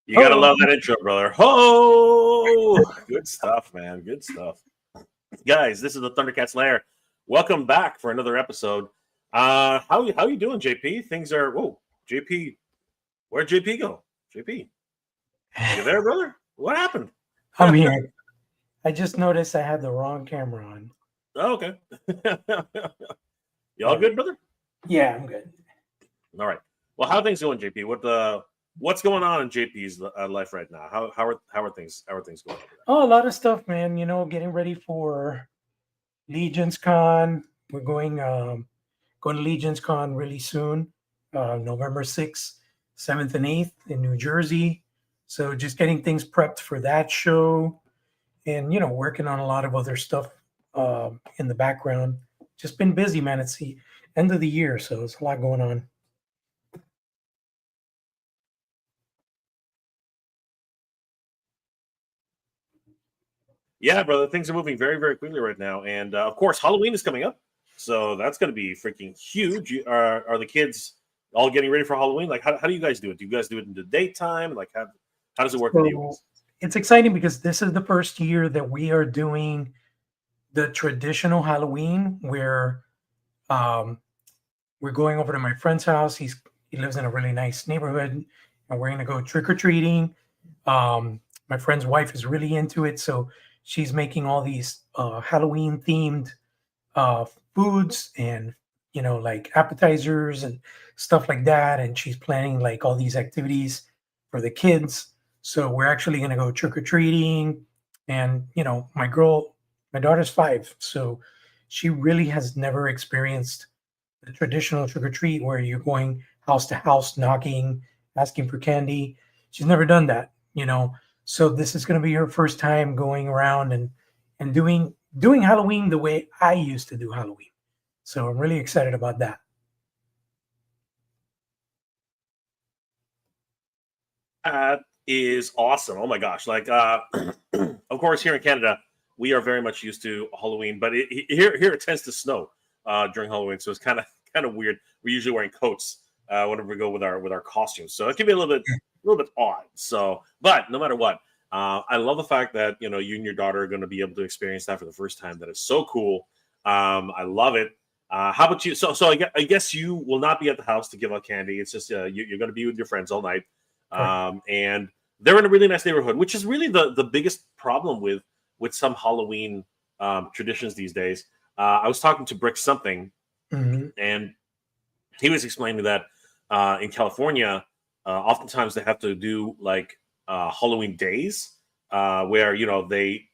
You gotta love that intro, brother. Ho! Good stuff, man. Good stuff. Guys, this is the Thundercats Lair. Welcome back for another episode. How you doing, JP? Things are JP. Where'd JP go? JP. You there, brother? What happened? I'm here. I just noticed I had the wrong camera on. Oh, okay. You all good, brother? Yeah, I'm good. All right. Well, how are things going, JP? What's going on in JP's life right now? How are things going? Oh, a lot of stuff, man. You know, getting ready for Legion's Con. We're going to Legion's Con really soon, November 6th, 7th, and 8th in New Jersey. So just getting things prepped for that show, and working on a lot of other stuff in the background. Just been busy, man. It's the end of the year, so there's a lot going on. Yeah, brother, things are moving very, very quickly right now, and of course, Halloween is coming up, so that's going to be freaking huge. Are the kids all getting ready for Halloween? Like, how do you guys do it? Do you guys do it in the daytime? Like, how does it work with you guys? It's exciting because this is the first year that we are doing the traditional Halloween, where we're going over to my friend's house. He lives in a really nice neighborhood, and we're going to go trick or treating. My friend's wife is really into it, so she's making all these Halloween themed foods and like appetizers and stuff like that. And she's planning like all these activities for the kids. So we're actually going to go trick or treating. And my daughter's 5, so she really has never experienced the traditional trick or treat where you're going house to house, knocking, asking for candy. She's never done that, So this is going to be her first time going around and doing Halloween the way I used to do Halloween. So I'm really excited about that. That is awesome. Oh my gosh. Like, of course, here in Canada, we are very much used to Halloween, but here it tends to snow during Halloween. So it's kind of weird. We're usually wearing coats whenever we go with our costumes. So it can be a little bit odd. So, but no matter what, I love the fact that you and your daughter are going to be able to experience that for the first time. That is so cool. I love it. How about you? So I guess you will not be at the house to give out candy. It's just you're going to be with your friends all night, and they're in a really nice neighborhood, which is really the biggest problem with some Halloween traditions these days. I was talking to Brick something, and he was explaining that in California, oftentimes they have to do like Halloween days where they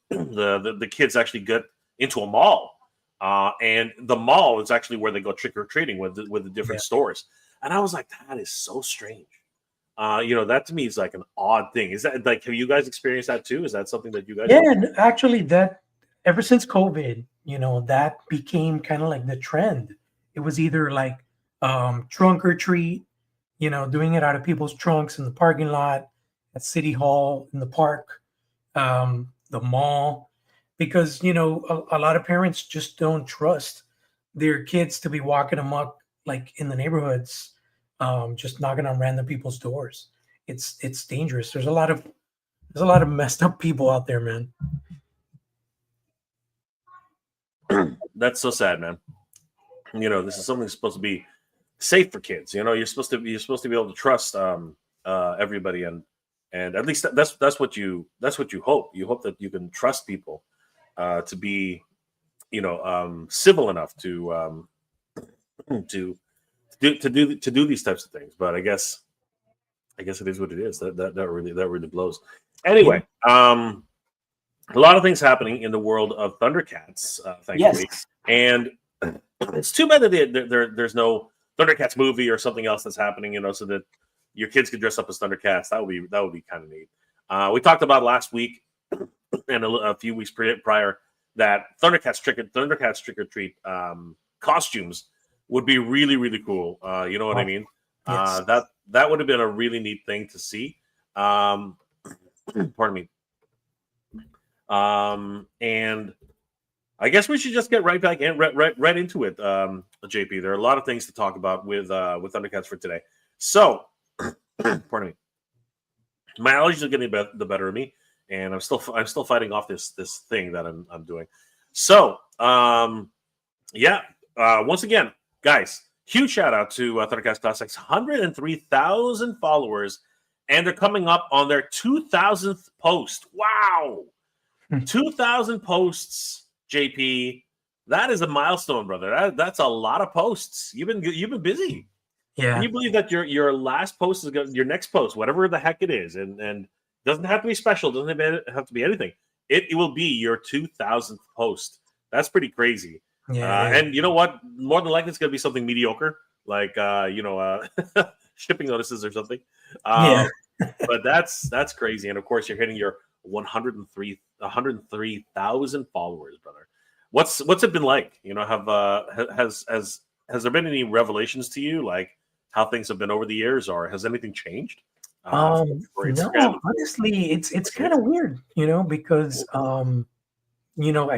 the kids actually get into a mall, and the mall is actually where they go trick or treating with the different stores. And I was like, that is so strange. That to me is like an odd thing. Is that like, have you guys experienced that too? Is that something that you guys? Yeah, actually, that ever since COVID, that became kind of like the trend. It was either like trunk or treat, doing it out of people's trunks in the parking lot, at City Hall, in the park, the mall, because a lot of parents just don't trust their kids to be walking amok like in the neighborhoods, just knocking on random people's doors. It's dangerous. There's a lot of messed up people out there, man. That's so sad, man. This is something that's supposed to be safe for kids. You're supposed to be able to trust everybody, and at least that's what you hope. You hope that you can trust people to be civil enough to do these types of things. But I guess it is what it is. That really blows. Anyway, a lot of things happening in the world of Thundercats, thankfully, and it's too bad that there's no Thundercats movie or something else that's happening, so that your kids could dress up as Thundercats. That would be kind of neat. We talked about last week and a few weeks prior that Thundercats trick or treat costumes would be really, really cool. You know what I mean? Yes. That would have been a really neat thing to see. Pardon me. And I guess we should just get right back in, right into it, JP. There are a lot of things to talk about with Thundercats for today. So, pardon me. My allergies are getting the better of me, and I'm still fighting off this thing that I'm doing. So yeah, once again, guys, huge shout out to Thundercast Classics, 103,000 followers, and they're coming up on their 2,000th post. Wow, 2,000 posts, JP. That is a milestone, brother. That's a lot of posts. You've been busy. Can Yeah. you believe that your last post is your next post, whatever the heck it is, and doesn't have to be special, doesn't have to be anything. It will be your 2,000th post. That's pretty crazy. Yeah, it is. And you know what? More than likely, it's going to be something mediocre, like shipping notices or something. Yeah. But that's crazy. And of course, you're hitting your 103,000 followers, brother. What's it been like? Have has there been any revelations to you, like how things have been over the years, or has anything changed for Instagram? No, honestly, it's kind of weird, because I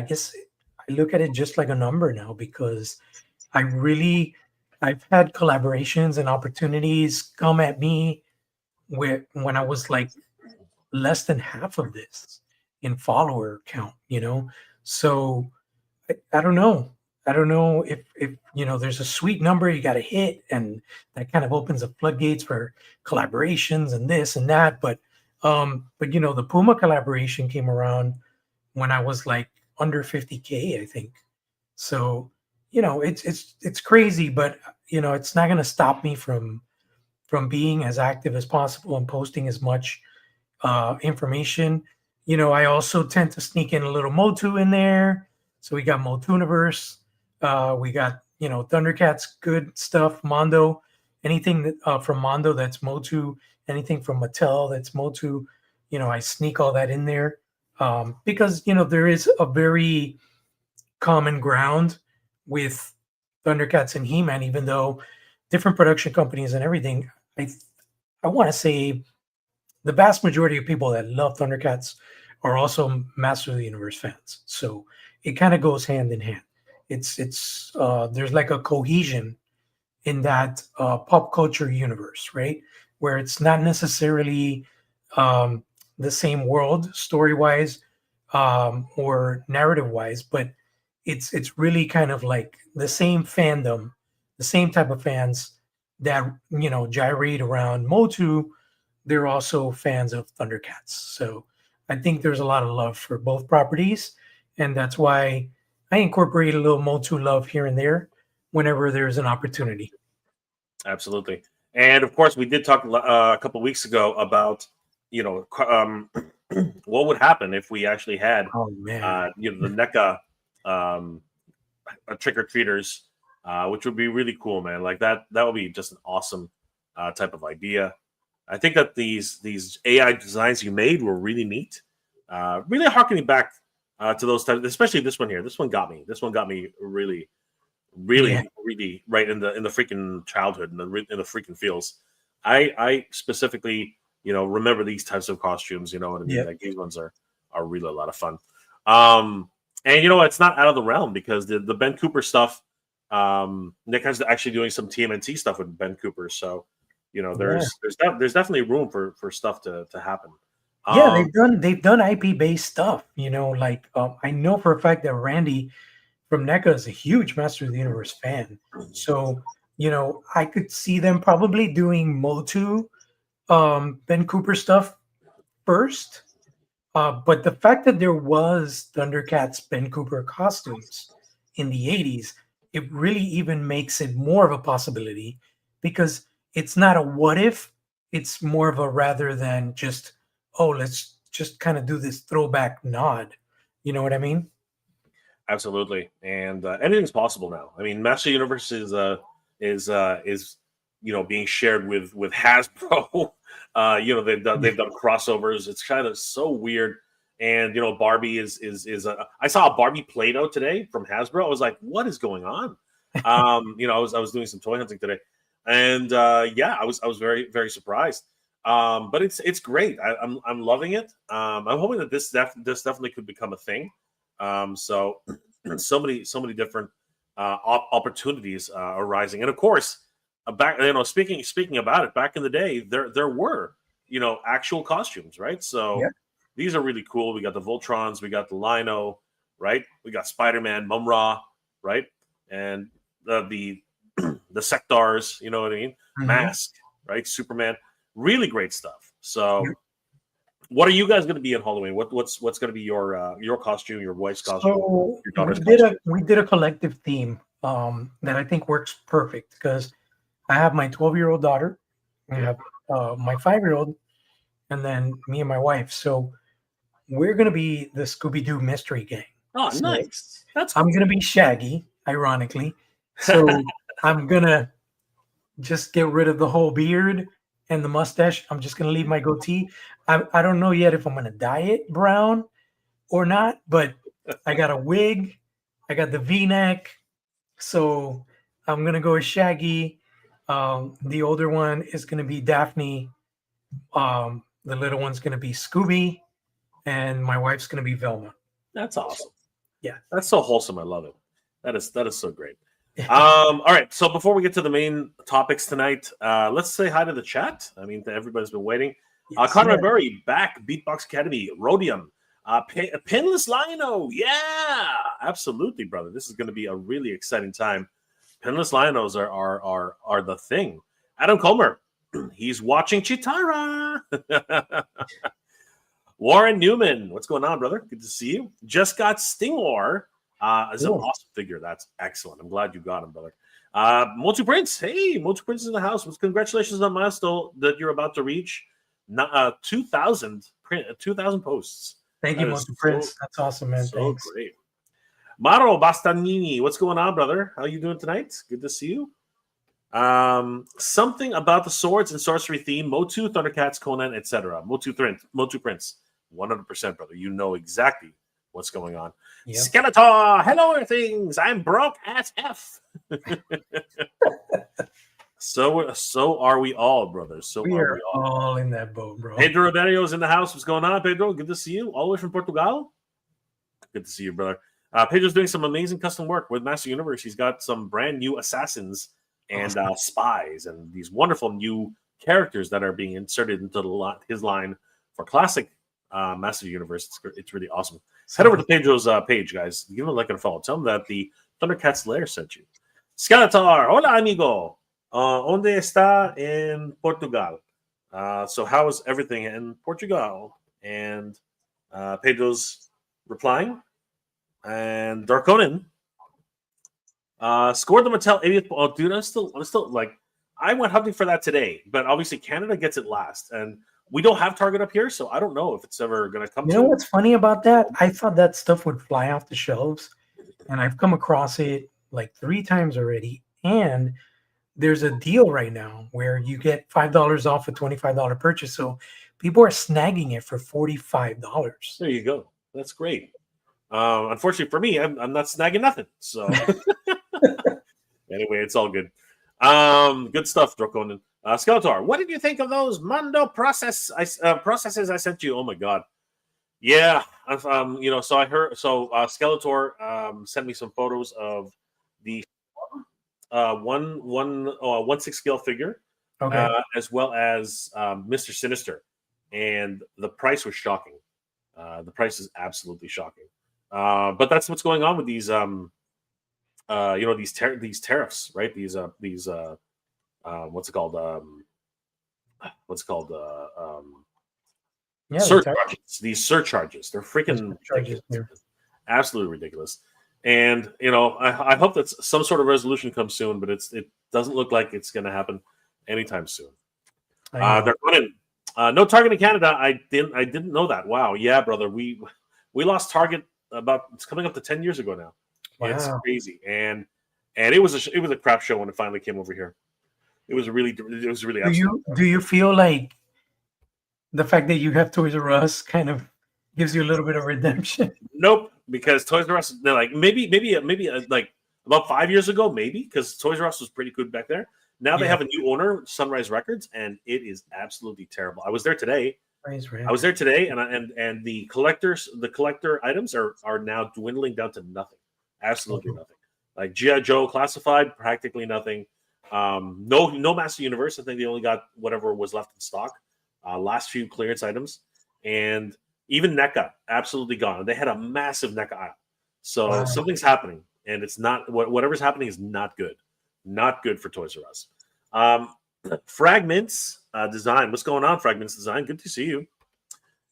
guess I look at it just like a number now because I really I've had collaborations and opportunities come at me when I was like less than half of this in follower count. So I don't know. I don't know if there's a sweet number you got to hit, and that kind of opens the floodgates for collaborations and this and that. But the Puma collaboration came around when I was like under 50K, I think. So it's crazy, but it's not going to stop me from being as active as possible and posting as much information. I also tend to sneak in a little Motu in there. So we got Motuniverse. We got, Thundercats, good stuff. Mondo, anything from Mondo that's Motu, anything from Mattel that's Motu, I sneak all that in there because, there is a very common ground with Thundercats and He-Man, even though different production companies and everything. I want to say the vast majority of people that love Thundercats are also Master of the Universe fans. So it kind of goes hand in hand. It's there's like a cohesion in that pop culture universe, right? Where it's not necessarily the same world story wise or narrative wise, but it's really kind of like the same fandom, the same type of fans that gyrate around Motu. They're also fans of Thundercats. So I think there's a lot of love for both properties, and that's why I incorporate a little Motu love here and there whenever there's an opportunity. Absolutely. And of course, we did talk a couple of weeks ago about what would happen if we actually had Oh man, the NECA trick or treaters, which would be really cool, man. Like that would be just an awesome type of idea. I think that these AI designs you made were really neat, really harkening back to those types, especially this one here. This one got me. This one got me really, yeah, really, really right in the freaking childhood and in the freaking feels. I specifically remember these types of costumes. You know what I mean? yeah, Like these ones are really a lot of fun. And it's not out of the realm because the Ben Cooper stuff. Nick is actually doing some TMNT stuff with Ben Cooper, so yeah. there's definitely room for stuff to happen. Yeah, Um, they've done IP based stuff. Like I know for a fact that Randy from NECA is a huge Master of the Universe fan. So I could see them probably doing Motu, Ben Cooper stuff first. But the fact that there was Thundercats Ben Cooper costumes in the 80s, it really even makes it more of a possibility because it's not a what if, it's more of a rather than just, oh, let's just kind of do this throwback nod. You know what I mean? Absolutely, and anything's possible now. I mean, Master Universe is being shared with Hasbro. They've done crossovers. It's kind of so weird. And Barbie is I saw a Barbie Play-Doh today from Hasbro. I was like, what is going on? I was doing some toy hunting today, and yeah, I was very very surprised. But it's great. I'm loving it. I'm hoping that this definitely could become a thing. So so many different opportunities arising, and of course, speaking about it, back in the day, there were actual costumes, right? So Yeah. these are really cool. We got the Voltrons, we got the Lino, right? We got Spider-Man, Mumm-Ra, right? And the the Sectars, you know what I mean? Mhm. Mask, right? Superman, really great stuff. So, Yep. what are you guys going to be in Halloween? What's going to be your costume, your wife's costume, So your we daughter's did costume? a collective theme that I think works perfect because I have my 12-year-old daughter, I Yeah. have my 5-year-old, and then me and my wife. So we're gonna be the Scooby Doo mystery gang. Oh, So nice. That's I'm cool. gonna be Shaggy, ironically. So I'm gonna just get rid of the whole beard and the mustache. I'm just gonna leave my goatee. I don't know yet if I'm gonna dye it brown or not, but I got a wig, I got the V-neck, so I'm gonna go with Shaggy. The older one is gonna be Daphne. The little one's gonna be Scooby, and my wife's gonna be Velma. That's awesome. Yeah. That's so wholesome. I love it. That is so great. All right. So before we get to the main topics tonight, let's say hi to the chat. I mean, everybody's been waiting. Yes, Conrad yes. Murray back, Beatbox Academy, Rhodium, Pinless Lino. Yeah, absolutely, brother. This is going to be a really exciting time. Pinless Linos are the thing. Adam Comer, he's watching Chitara. Warren Newman, what's going on, brother? Good to see you. Just got Stingor. Is an Cool. awesome figure. That's excellent. I'm glad you got him, brother. Motu Prince. Hey, Motu Prince is in the house. Congratulations on the milestone that you're about to reach. 2,000 posts. Thank you, That is Monkey Prince. That's awesome, man. so Thanks. great. Maro Bastanini, what's going on, brother? How you doing tonight? Good to see you. Something about the swords and sorcery theme, Motu, Thundercats, Conan, etc. Motu Prince, 100%, brother. You know exactly what's going on. Yep. Skeletor, hello, things. I'm broke as F. So are we all, brothers. So We are are we all. all in that boat, bro. Pedro Roderio's in the house. What's going on, Pedro? Good to see you. All the way from Portugal. Good to see you, brother. Pedro's doing some amazing custom work with Master Universe. He's got some brand new assassins and spies and these wonderful new characters that are being inserted into his line for classic Master Universe. It's really awesome. Head over to Pedro's page, guys. Give him a like and a follow. Tell him that the Thundercats Lair sent you. Skeletor, hola amigo. ¿Dónde está en Portugal? So how is everything in Portugal? And Pedro's replying. And Darkonin scored the Mattel 80th. Oh, dude, I'm still like, I went hunting for that today, but obviously Canada gets it last, and we don't have Target up here, so I don't know if it's ever going to come. You know what's funny about that? I thought that stuff would fly off the shelves, and I've come across it like 3 times already. And there's a deal right now where you get $5 off a $25 purchase, so people are snagging it for $45. There you go. That's great. Unfortunately for me, I'm not snagging nothing. So anyway, it's all good. Good stuff, Draconin. Skeletor, what did you think of those Mondo processes I sent you? Oh my god. Yeah. So I heard Skeletor sent me some photos of the 1/6 scale figure, Okay. as well as Mr. Sinister. And the price was shocking. The price is absolutely shocking. But that's what's going on with these these tariffs, right? These what's it called? Yeah, Surcharges. These surcharges. They're freaking charges ridiculous. here. Absolutely ridiculous. And I hope that some sort of resolution comes soon, but it doesn't look like it's going to happen anytime soon. They're running. No Target in Canada. I didn't know that. Wow. Yeah, brother. We lost Target it's coming up to 10 years ago now. Wow. It's crazy. And it was a crap show when it finally came over here. It was really Do you feel like the fact that you have Toys R Us kind of gives you a little bit of redemption? Nope, because Toys R Us, they're like maybe like about 5 years ago, maybe, because Toys R Us was pretty good back there. Now they have a new owner, Sunrise Records, and it is absolutely terrible. I was there today. And the collector items are now dwindling down to nothing. Absolutely nothing. Like G.I. Joe Classified, practically nothing. No Master Universe. I think they only got whatever was left in stock. last few clearance items, and even NECA absolutely gone. They had a massive NECA aisle, so Wow. something's happening, and it's not whatever's happening is not good, not good for Toys R Us. Fragments Design, what's going on, Fragments Design? Good to see you.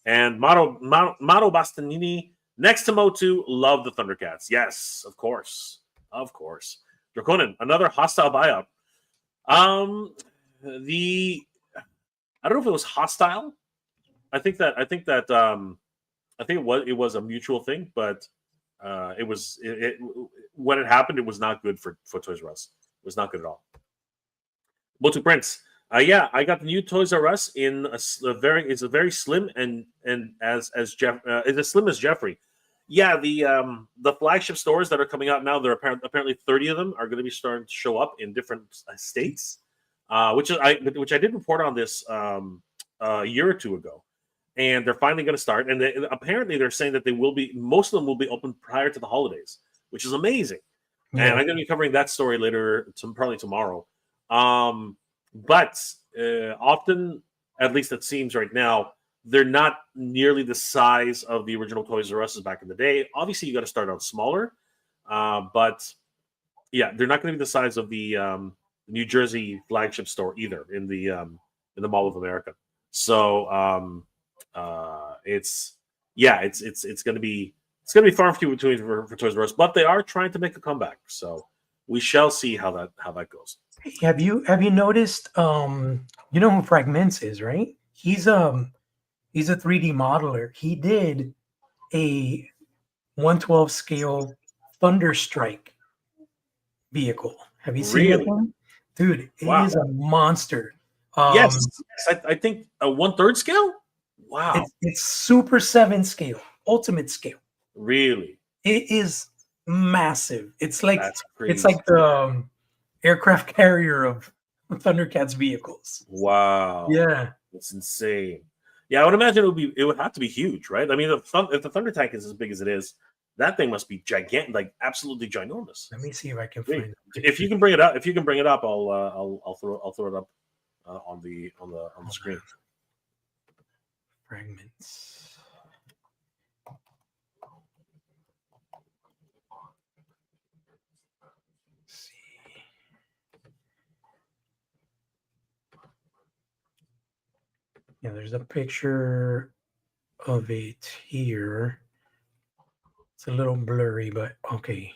And Mato Bastanini next to Motu, love the Thundercats. Yes, of course, of course. Draconin, another hostile buyout. The I don't know if it was hostile. I think it was a mutual thing, but when it happened, it was not good for Toys R Us. It was not good at all. Motu Prince. Yeah, I got the new Toys R Us in it's a very slim and as Jeff it's as slim as Jeffrey. Yeah, the flagship stores that are coming out now, there are apparently 30 of them are going to be starting to show up in different states, which I did report on this a year or two ago, and they're finally going to start. And apparently they're saying that most of them will be open prior to the holidays, which is amazing. Yeah. And I'm going to be covering that story later, probably tomorrow. But often, at least it seems right now, they're not nearly the size of the original Toys R Us back in the day. Obviously, you got to start out smaller, but yeah, they're not going to be the size of the New Jersey flagship store either in the Mall of America. So it's going to be far and few between for Toys R Us, but they are trying to make a comeback. So we shall see how that goes. Have you noticed? You know who Fragments is, right? He's a 3D modeler. He did a 1/12 scale Thunderstrike vehicle. Have you seen it? Dude, it is a monster. Yes, I think a 1/3 scale. Wow, it's Super 7 scale, ultimate scale. Really, it is massive. It's like the aircraft carrier of Thundercats vehicles. Wow. Yeah, it's insane. Yeah, I would imagine it would have to be huge, right? I mean, if the Thunder Tank is as big as it is, that thing must be gigantic, like absolutely ginormous. Let me see if I can find it. If you can bring it up, I'll throw it up on the screen. Fragments. Let's see. Yeah, there's a picture of it here. It's a little blurry, but okay.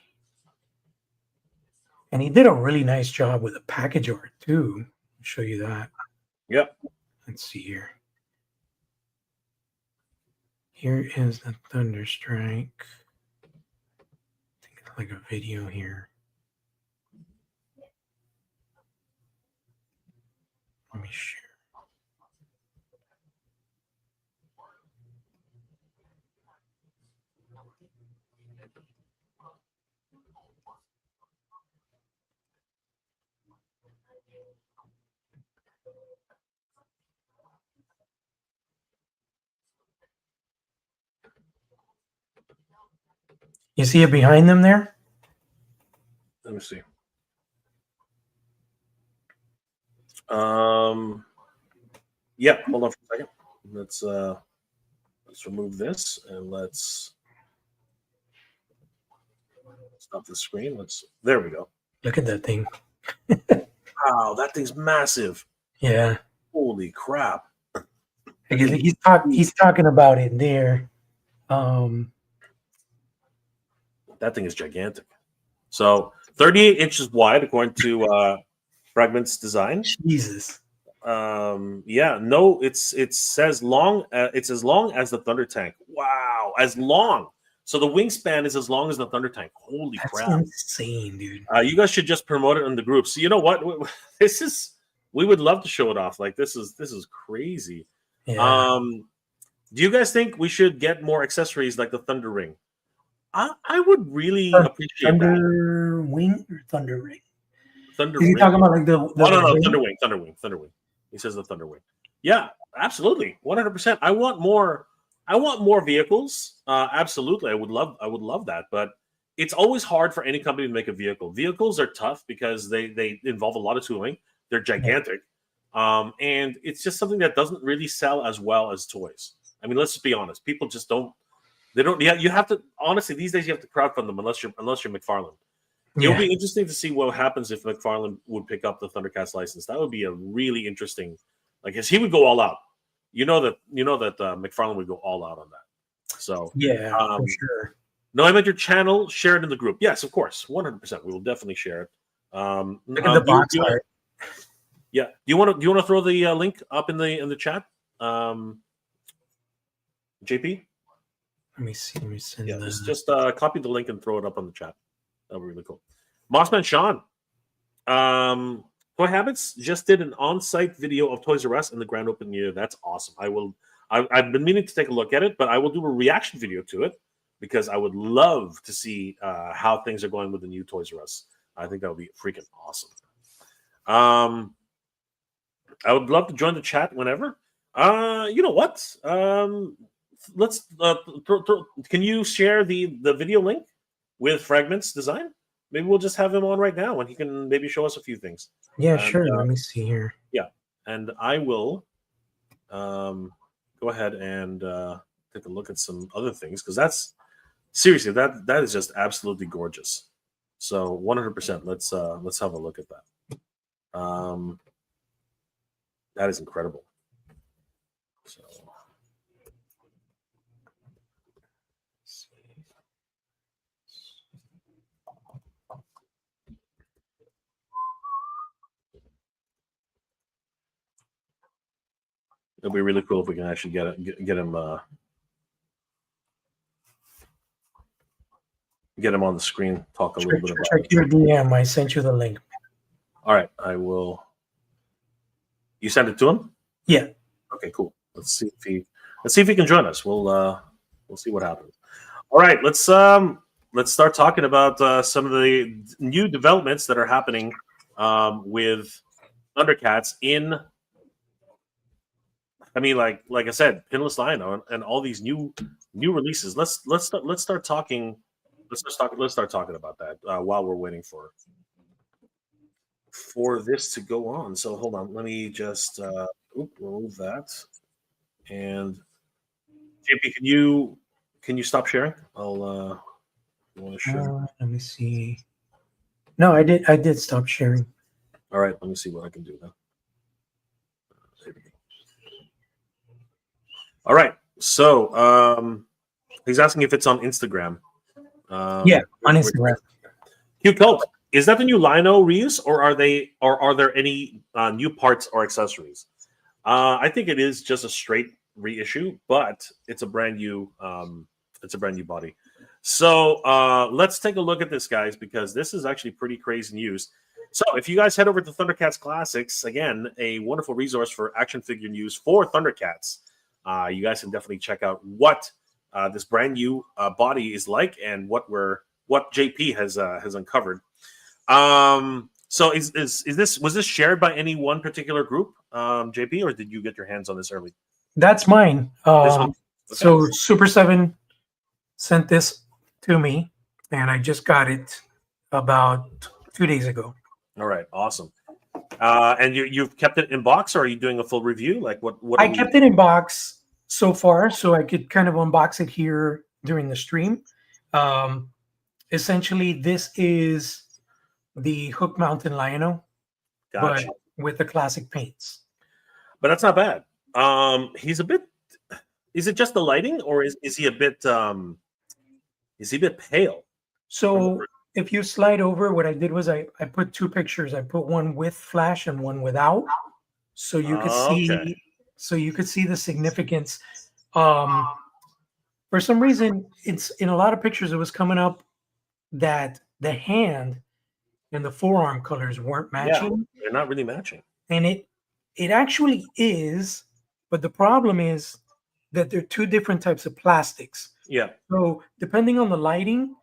And he did a really nice job with the package art too. I'll show you that. Yep. Let's see here. Here is the Thunderstrike. I think it's like a video here. Let me share. You see it behind them there? Let me see. Yeah, hold on for a second. Let's remove this and let's stop the screen. There we go. Look at that thing. Wow, that thing's massive. Yeah. Holy crap. He's talking about it there. That thing is gigantic. So 38 inches wide, according to Fragments Design. Jesus. Yeah, no, it's as long as the Thunder Tank. Wow, as long. So the wingspan is as long as the Thunder Tank. Holy crap. That's insane, dude. You guys should just promote it in the group. So you know what? We would love to show it off. Like this is crazy. Yeah. Do you guys think we should get more accessories like the Thunder Ring? I would really appreciate Thunder Wing or Thunder Ring? Thunder Is he Ring. talking about like the no, Thunder Wing. He says the Thunder Wing. Yeah, absolutely. 100%. I want more vehicles. Absolutely. I would love that. But it's always hard for any company to make a vehicle. Vehicles are tough because they involve a lot of tooling. They're gigantic. And it's just something that doesn't really sell as well as toys. I mean, let's just be honest. People just don't. They don't. Yeah, you have to. Honestly, these days you have to crowdfund them unless you're McFarlane. It would Yeah. be interesting to see what happens if McFarlane would pick up the Thundercats license. That would be a really interesting, like, because he would go all out. You know that McFarlane would go all out on that. So Yeah, for sure. no, I meant your channel. Share it in the group. Yes, of course, 100%. We will definitely share it. Look at the box art. Yeah. Do you want to throw the link up in the chat, JP? Let me see. Let me send Yeah, just copy the link and throw it up on the chat. That would be really cool. Mossman Sean, Toy Habits just did an on-site video of Toys R Us in the grand opening year. That's awesome. I've been meaning to take a look at it, but I will do a reaction video to it because I would love to see how things are going with the new Toys R Us. I think that would be freaking awesome. I would love to join the chat whenever. You know what? Let's can you share the video link with Fragments Design? Maybe we'll just have him on right now and he can maybe show us a few things. Yeah, sure. Let me see here. Yeah, and I will go ahead and take a look at some other things because that's seriously that is just absolutely gorgeous. So 100%. Let's have a look at that. That is incredible. So. It'll be really cool if we can actually get him on the screen. Talk a little bit about. Check your DM. I sent you the link. All right, I will. You sent it to him? Yeah. Okay, cool. Let's see if he can join us. We'll see what happens. All right, let's start talking about some of the new developments that are happening with Thundercats in. I mean, like I said, Pinless Lion and all these new releases. Let's start talking. Let's start talking about that while we're waiting for this to go on. So hold on, let me just remove that. And JP, can you stop sharing? I'll want to share. Let me see. No, I did stop sharing. All right, let me see what I can do now. All right, so he's asking if it's on Instagram. Yeah, on Instagram. Hugh Cult, is that the new Lino reuse, or are there any new parts or accessories? I think it is just a straight reissue, but it's a brand new body. So let's take a look at this, guys, because this is actually pretty crazy news. So if you guys head over to Thundercats Classics, again, a wonderful resource for action figure news for Thundercats. You guys can definitely check out what this brand new body is like and what JP has uncovered. So was this shared by any one particular group, JP, or did you get your hands on this early? That's mine. Okay. So Super 7 sent this to me, and I just got it about 2 days ago. All right, awesome. And you've kept it in box, or are you doing a full review? Like what? I kept it in box so far, so I could kind of unbox it here during the stream. Essentially, this is the Hook Mountain Lionel, gotcha, but with the classic paints. But that's not bad. He's a bit. Is it just the lighting, or is he a bit? Is he a bit pale? So if you slide over, what I did was I put two pictures. I put one with flash and one without, so you could see. Okay. So you could see the significance. For some reason, it's in a lot of pictures. It was coming up that the hand and the forearm colors weren't matching. Yeah, they're not really matching. And it actually is, but the problem is that they're two different types of plastics. Yeah. So depending on the lighting,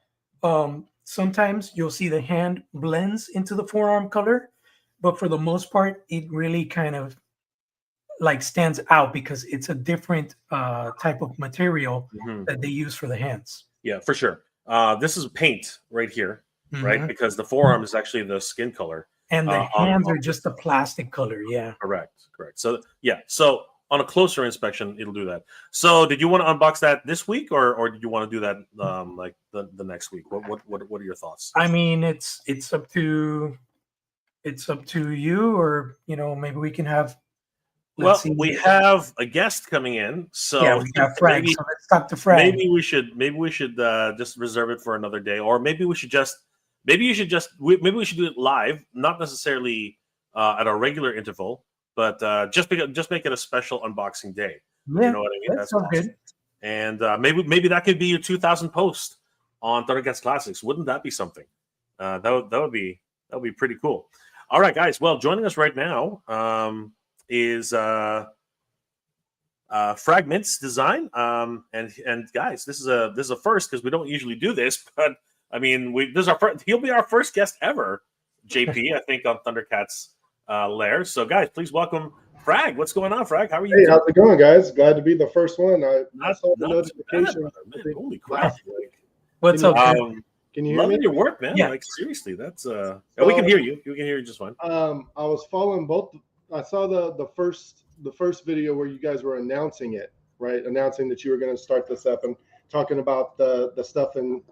sometimes you'll see the hand blends into the forearm color, but for the most part, it really kind of like stands out because it's a different type of material that they use for the hands. Yeah, for sure. This is paint right here, right? Because the forearm is actually the skin color. And the on hands are just a plastic color. Yeah. correct. So yeah, so on a closer inspection, it'll do that. So did you want to unbox that this week, or did you want to do that like the next week? What are your thoughts? I mean, it's up to you, or maybe we can have. Let's Well, see. we have a guest coming in, Yeah, so we got Frank. maybe So let's talk to Frank. maybe we should just reserve it for another day, or maybe we should just maybe we should do it live, not necessarily at a regular interval, but just make it a special unboxing day. Yeah, You know what I mean? that That's sounds awesome. good. And maybe that could be your 2,000 post on Thundercats Classics. Wouldn't that be something? That would be pretty cool. All right, guys. Well, joining us right now is Fragments Design. And guys, this is a first because we don't usually do this, but I mean, he'll be our first guest ever, JP. I think on Thundercats Lair. So, guys, please welcome Frag. What's going on, Frag? How are you? Hey, how's it going, guys? Glad to be the first one. I saw the Not notification. bad, man. Holy crap! Like, What's up? Can you hear loving me? your work, man. Yeah. Like seriously, that's we can hear you. We can hear you just fine. I was following both. I saw the first video where you guys were announcing it, right? Announcing that you were going to start this up and talking about the stuff in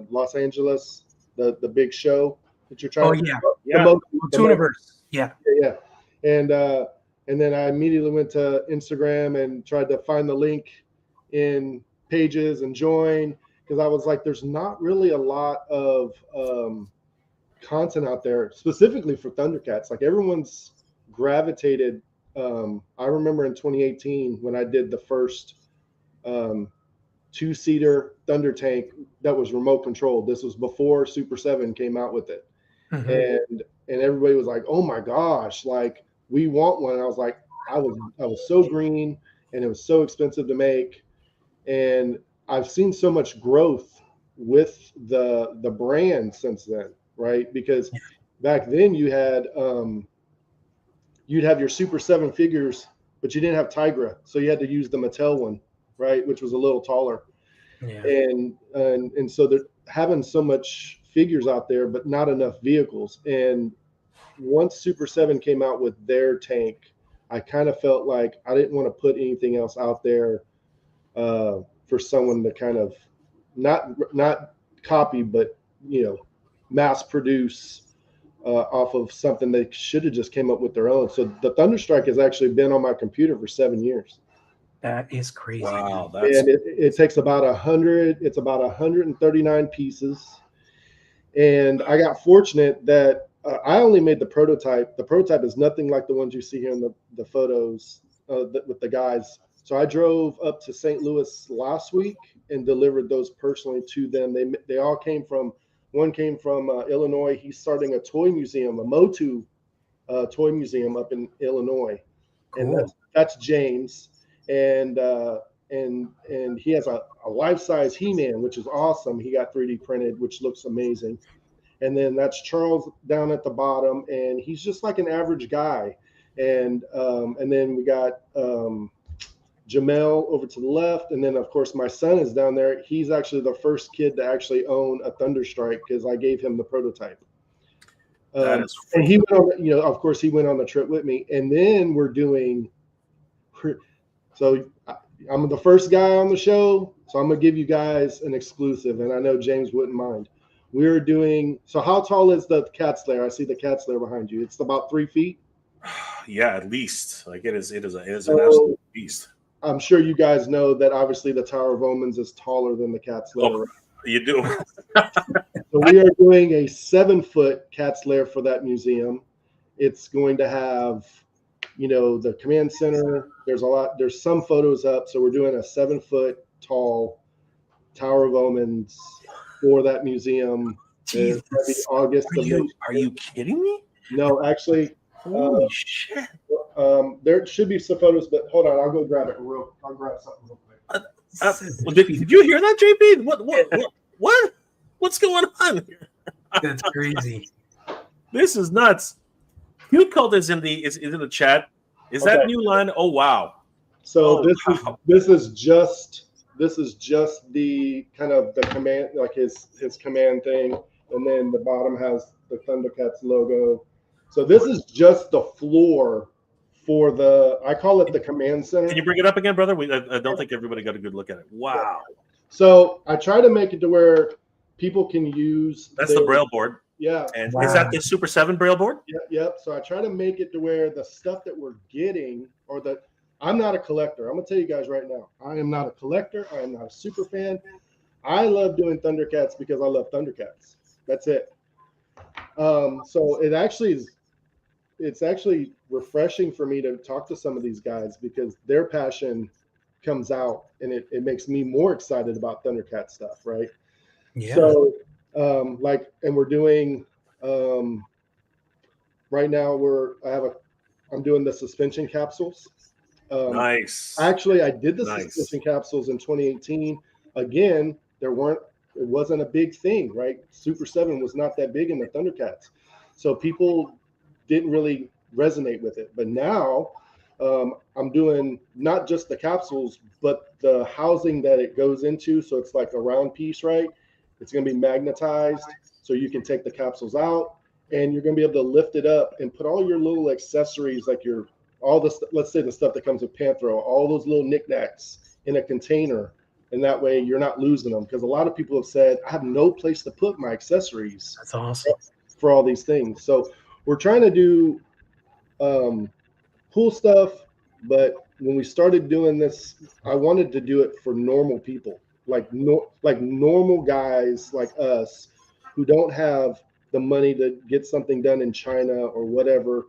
Los Angeles, the big show that you're trying. Oh, to yeah. Yeah. the Tuniverse. Yeah. yeah. And then I immediately went to Instagram and tried to find the link in pages and join, because I was like, there's not really a lot of content out there specifically for Thundercats. Like everyone's gravitated. I remember in 2018 when I did the first two-seater Thunder tank that was remote controlled. This was before Super 7 came out with it. Mhm. And everybody was like, oh my gosh, like we want one. And I was like, I was so green and it was so expensive to make. And I've seen so much growth with the brand since then, right? Because back then you'd have your Super 7 figures, but you didn't have Tigra. So you had to use the Mattel one, right? Which was a little taller. Yeah. And so they're having so much figures out there, but not enough vehicles. And once Super 7 came out with their tank, I kind of felt like I didn't want to put anything else out there for someone to kind of not copy, but mass produce off of something they should have just came up with their own. So the Thunderstrike has actually been on my computer for 7 years. That is crazy. Wow, that's And it takes about 100. It's about 139 pieces. And I got fortunate that I only made the prototype. The prototype is nothing like the ones you see here in the photos with the guys. So I drove up to St. Louis last week and delivered those personally to them. They all came from, one came from Illinois. He's starting a toy museum, a Motu toy museum up in Illinois. Cool. And that's James. And he has a life-size He-Man, which is awesome. He got 3D printed, which looks amazing. And then that's Charles down at the bottom, and he's just like an average guy. And then we got Jamel over to the left, and then of course my son is down there. He's actually the first kid to actually own a Thunderstrike because I gave him the prototype. And he went on, of course he went on the trip with me. And then we're doing. So I'm the first guy on the show, so I'm gonna give you guys an exclusive, and I know James wouldn't mind. We're doing. So how tall is the Cat's Lair? I see the Cat's Lair behind you. It's about 3 feet. Yeah, at least. Like it is an absolute beast. I'm sure you guys know that obviously the Tower of Omens is taller than the Cat's Lair. Oh, you do. So we are doing a 7-foot Cat's Lair for that museum. It's going to have, the command center. There's some photos up. So we're doing a 7-foot tall Tower of Omens for that museum. Jesus. August. Are you kidding me? No, actually. Holy shit. There should be some photos, but hold on, I'll go grab it I'll grab something real quick. Did you hear that, JP? What's going on? That's crazy. This is nuts. Cute Cult is in the chat. Is that new line? Oh wow. So this is just the kind of the command, like his command thing, and then the bottom has the Thundercats logo. So this is just the floor for I call it the command center. Can you bring it up again, brother? I don't think everybody got a good look at it. Wow. So I try to make it to where people can use. That's the Braille board. Yeah. And Wow. is that the Super 7 Braille board? Yep. So I try to make it to where the stuff that we're getting, I'm not a collector. I'm going to tell you guys right now, I am not a collector. I am not a super fan. I love doing Thundercats because I love Thundercats. That's it. So it's actually refreshing for me to talk to some of these guys because their passion comes out and it makes me more excited about Thundercat stuff, right? Yeah. So and we're doing right now I'm doing the suspension capsules. Nice. Actually, I did the Nice. suspension capsules in 2018. Again, it wasn't a big thing, right? Super 7 was not that big in the Thundercats. So people didn't really resonate with it. But now I'm doing not just the capsules, but the housing that it goes into. So it's like a round piece, right? It's going to be magnetized so you can take the capsules out and you're going to be able to lift it up and put all your little accessories, like let's say the stuff that comes with Panthro, all those little knickknacks in a container. And that way you're not losing them. Because a lot of people have said, I have no place to put my accessories. That's awesome. For all these things. So we're trying to do cool stuff. But when we started doing this, I wanted to do it for normal people, like normal guys like us who don't have the money to get something done in China or whatever.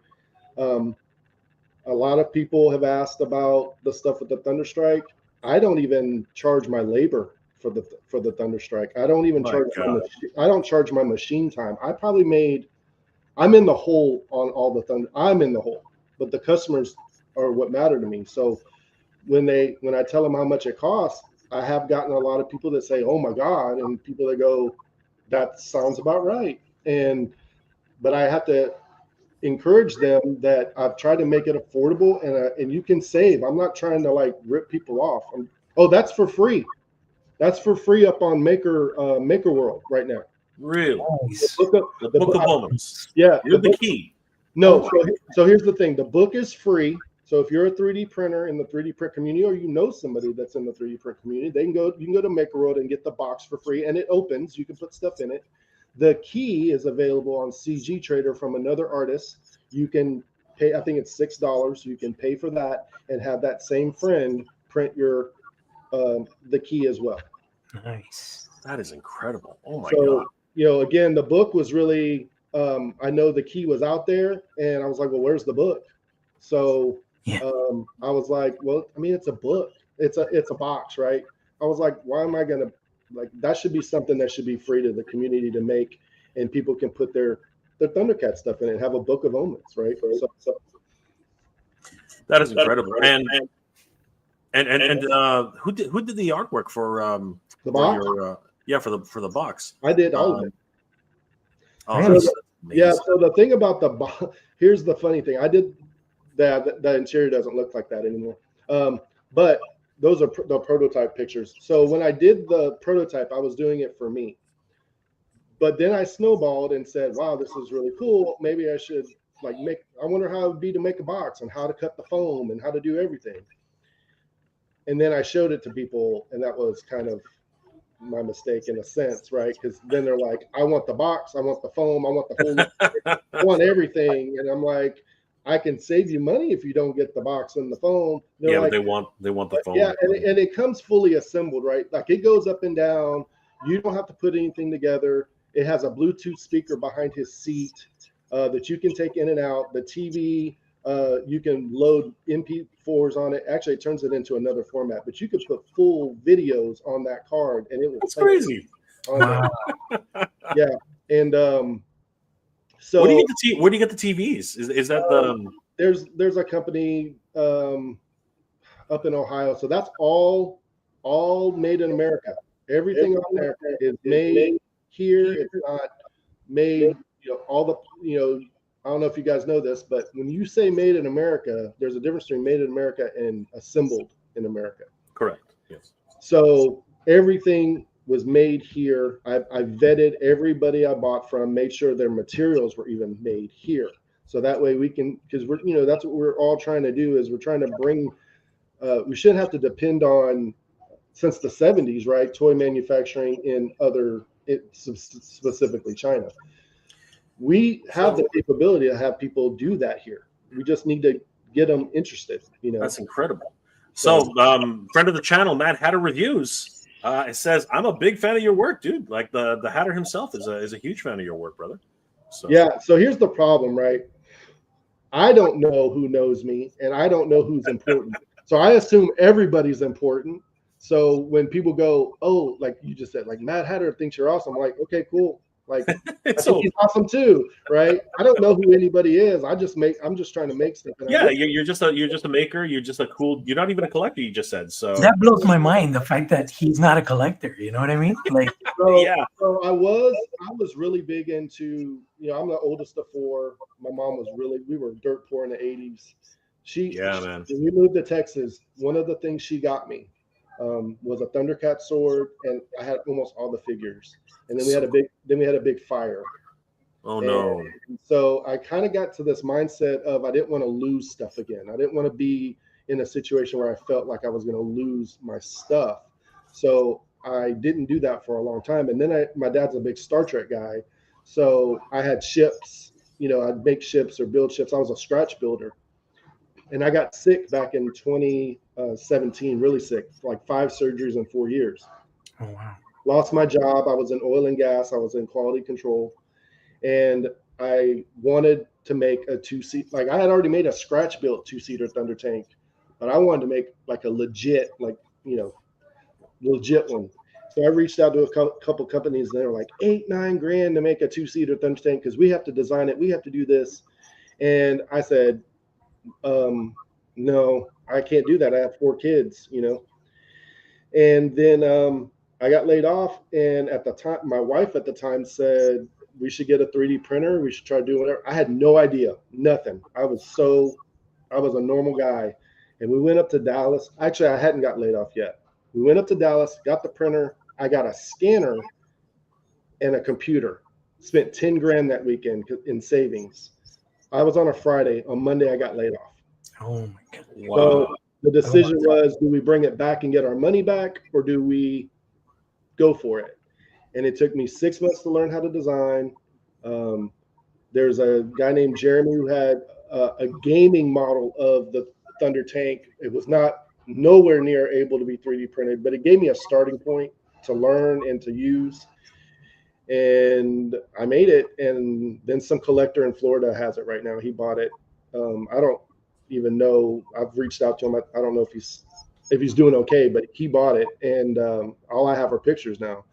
A lot of people have asked about the stuff with the Thunderstrike. I don't even charge my labor for the Thunderstrike. I don't even I don't charge my machine time. I'm in the hole on all the Thunder. I'm in the hole, but the customers are what matter to me. So when I tell them how much it costs, I have gotten a lot of people that say, "Oh my God," and people that go, "That sounds about right." But I have to encourage them that I've tried to make it affordable and you can save. I'm not trying to like rip people off. That's for free. That's for free up on Maker World right now. Really? Nice. The book of moments. Yeah. You're the key. No, so here's the thing. The book is free. So if you're a 3D printer in the 3D print community, or you know somebody that's in the 3D print community, you can go to Maker World and get the box for free, and it opens. You can put stuff in it. The key is available on CG Trader from another artist. You can pay, I think it's $6. You can pay for that and have that same friend print your the key as well. Nice. That is incredible. Oh my God. Again, the book was really I know the key was out there and I was like, well, where's the book? So I was like, well, I mean, it's a book. It's a box, right? I was like, why am I gonna that should be something that should be free to the community to make, and people can put their Thundercat stuff in it and have a book of omens, right? So that is incredible. And who did the artwork for the box? For the box? I did all of it. So the thing about the box, here's the funny thing. I did that. The interior doesn't look like that anymore. But those are the prototype pictures. So when I did the prototype, I was doing it for me. But then I snowballed and said, wow, this is really cool. Maybe I should I wonder how it would be to make a box and how to cut the foam and how to do everything. And then I showed it to people, and that was kind of my mistake in a sense, right? Because then they're like, I want the box, I want the foam, I want the whole, I want everything. And I'm like, I can save you money if you don't get the box and the foam. They're but they want the foam. Yeah, and it comes fully assembled, right? Like it goes up and down. You don't have to put anything together. It has a Bluetooth speaker behind his seat that you can take in and out. The TV, you can load MP4s on it. Actually, it turns it into another format, but you could put full videos on that card, and it will. That's crazy. Wow. Yeah, and so where do you get the TVs? Is that the there's a company up in Ohio, so that's all made in America. Everything on there is made here. It's not made, all the, I don't know if you guys know this, but when you say made in America, there's a difference between made in America and assembled in America. Correct. Yes. So everything was made here. I vetted everybody I bought from, made sure their materials were even made here. So that way we can, because we're, that's what we're all trying to do, is we're trying to bring, we shouldn't have to depend on, since the 70s, right, toy manufacturing in specifically China. We have the capability to have people do that here. We just need to get them interested, That's incredible. So, friend of the channel, Matt Hatter Reviews, it says, I'm a big fan of your work, dude. Like the Hatter himself is a huge fan of your work, brother. So. Yeah. So here's the problem, right? I don't know who knows me, and I don't know who's important. So I assume everybody's important. So when people go, oh, like you just said, like Matt Hatter thinks you're awesome, I'm like, okay, cool. Like I think he's awesome too, right? I don't know who anybody is. I'm just trying to make stuff. Yeah, you're just a maker. You're just a cool. You're not even a collector. You just said so. That blows my mind. The fact that he's not a collector. You know what I mean? Like, yeah. So I was really big into. I'm the oldest of four. My mom was we were dirt poor in the '80s. Man. When we moved to Texas, one of the things she got me was a Thundercat sword, and I had almost all the figures. And then we had a big fire. Oh no! And so I kind of got to this mindset of I didn't want to lose stuff again. I didn't want to be in a situation where I felt like I was going to lose my stuff. So I didn't do that for a long time. And then my dad's a big Star Trek guy, so I had ships. I'd make ships or build ships. I was a scratch builder, and I got sick back in 2017. Really sick, like 5 surgeries in 4 years. Oh wow! Lost my job. I was in oil and gas. I was in quality control. And I wanted to make a 2-seat. Like I had already made a scratch built 2-seater Thunder tank, but I wanted to make like a legit, legit one. So I reached out to a couple companies, and they were like $8-9 grand to make a 2-seater Thunder tank, because we have to design it. We have to do this. And I said, no, I can't do that. I have 4 kids, And then I got laid off, and at the time, my wife at the time said we should get a 3D printer. We should try to do whatever. I had no idea, nothing. I was a normal guy, and we went up to Dallas. Actually, I hadn't got laid off yet. We went up to Dallas, got the printer. I got a scanner and a computer. Spent 10 grand that weekend in savings. I was on a Friday. On Monday, I got laid off. Oh my God! Wow. So the decision was: do we bring it back and get our money back, or do we go for it? And it took me 6 months to learn how to design. There's a guy named Jeremy who had a gaming model of the Thunder tank. It was nowhere near able to be 3D printed, but it gave me a starting point to learn and to use. And I made it, and then some collector in Florida has it right now. He bought it. I don't even know. I've reached out to him. I don't know if he's doing okay, but he bought it, and all I have are pictures now.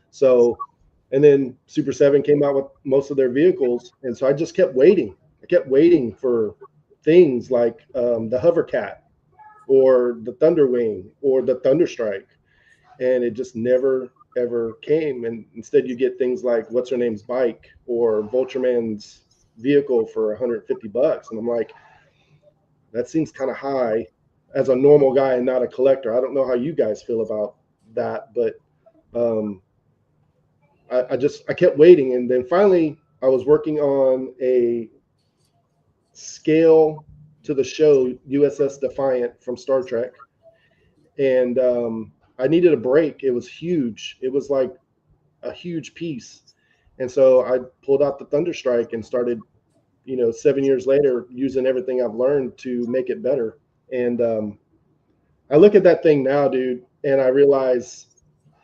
So, and then Super 7 came out with most of their vehicles, and so I just kept waiting. I kept waiting for things like the Hovercat or the Thunderwing or the Thunderstrike, and it just never ever came. And instead, you get things like what's her name's bike or Vultureman's vehicle for $150, and I'm like, that seems kind of high as a normal guy and not a collector. I don't know how you guys feel about that, but I kept waiting. And then finally I was working on a scale to the show USS Defiant from Star Trek. And I needed a break. It was huge. It was like a huge piece. And so I pulled out the Thunderstrike and started, 7 years later, using everything I've learned to make it better. And I look at that thing now, dude, and I realize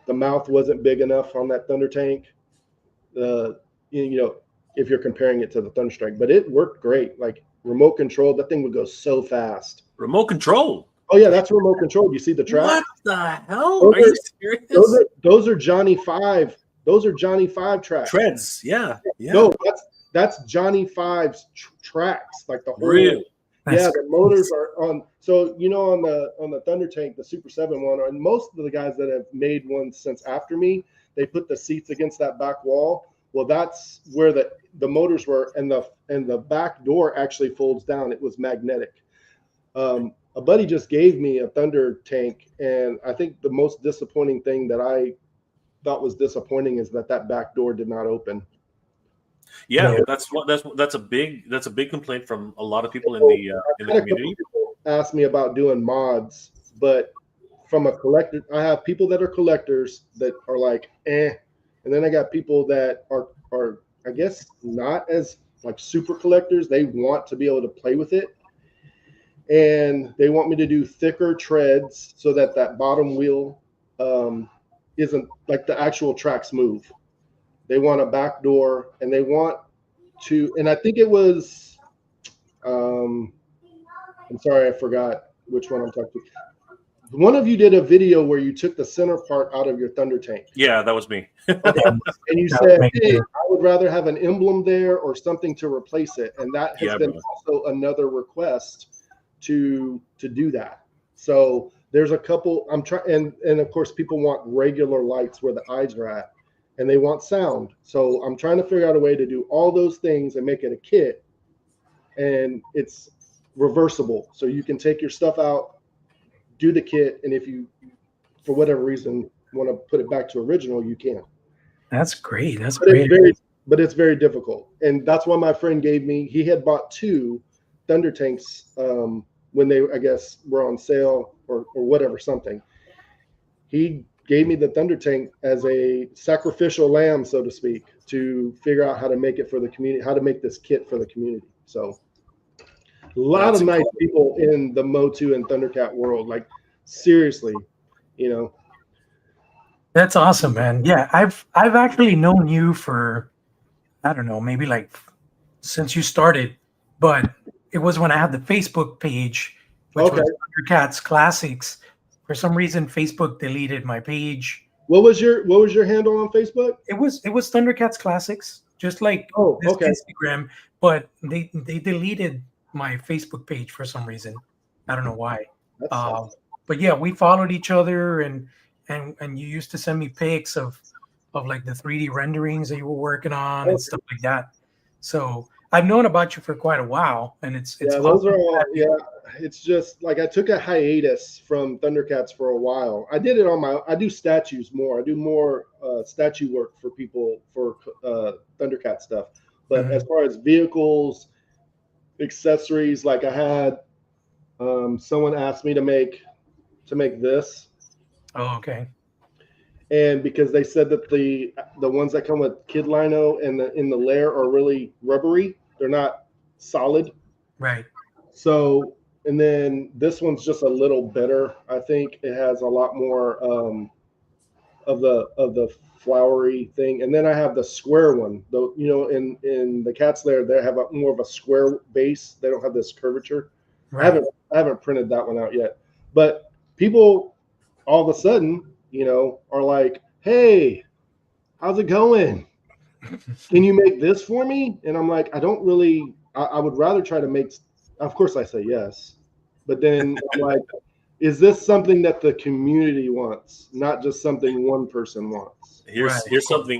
the mouth wasn't big enough on that Thunder tank. If you're comparing it to the Thunderstrike, but it worked great. Like remote control, that thing would go so fast. Remote control. Oh yeah, that's remote control. Do you see the track? What the hell? Are you serious? Those are Johnny 5. Those are Johnny 5 tracks. Treads. Yeah. No, that's Johnny 5's tracks. Like the whole. Really? Yeah, the motors are on. So on the Thunder tank, the Super 7 one, and most of the guys that have made ones since after me, they put the seats against that back wall. Well, that's where the motors were, and the back door actually folds down. It was magnetic. A buddy just gave me a Thunder tank, and I think the most disappointing thing that I thought was disappointing is that back door did not open. Yeah, Yeah. that's a big complaint from a lot of people in So the I've had a couple community. people ask me about doing mods, but from a collector, I have people that are collectors that are like, and then I got people that are I guess not as like super collectors. They want to be able to play with it, and they want me to do thicker treads so that bottom wheel isn't like the actual tracks move. They want a back door, and they want to, and I think it was, I'm sorry, I forgot which one I'm talking to. One of you did a video where you took the center part out of your Thunder tank. Yeah, that was me. Okay. And you That said, makes hey, sense. I would rather have an emblem there or something to replace it. And that has Yeah, been brother. also another request to do that. So there's a couple I'm trying, and of course people want regular lights where the eyes are at, and they want sound. So I'm trying to figure out a way to do all those things and make it a kit, and it's reversible. So you can take your stuff out, do the kit, and if you, for whatever reason, want to put it back to original, you can. That's great. That's But it's great. very difficult, and that's why my friend gave me. He had bought 2 Thunder tanks when they, I guess, were on sale or whatever, something. He gave me the Thunder tank as a sacrificial lamb, so to speak, to figure out how to make it for the community, how to make this kit for the community. So a lot That's of nice incredible. people in the Motu and Thundercat world. Like seriously, you know. That's awesome, man. Yeah, I've actually known you for, I don't know, maybe like since you started, but it was when I had the Facebook page, which Okay. was Thundercats Classics. For some reason, Facebook deleted my page. What was your handle on Facebook? It was Thundercats Classics, just like Oh, this okay. Instagram, but they deleted my Facebook page for some reason. I don't know why. That Uh, sucks. but yeah, we followed each other, and you used to send me pics of like the 3D renderings that you were working on and Okay. stuff like that. So I've known about you for quite a while, and it's Yeah, those awesome. are all. Yeah, it's just like I took a hiatus from Thundercats for a while. I did it on my. I do statues more. I do more statue work for people for Thundercat stuff. But Mhm. as far as vehicles, accessories, like I had someone asked me to make this, Oh, okay. and because they said that the ones that come with Kid Lino and in the lair are really rubbery, they're not solid. Right. So, and then this one's just a little better. I think it has a lot more of the flowery thing. And then I have the square one. Though in the cat's lair, they have more of a square base. They don't have this curvature. Right. I haven't printed that one out yet. But people all of a sudden, are like, "Hey, how's it going? Can you make this for me?" And I'm like, I don't really. I would rather try to make. Of course, I say yes, but then I'm like, is this something that the community wants, not just something one person wants? Right. Here's something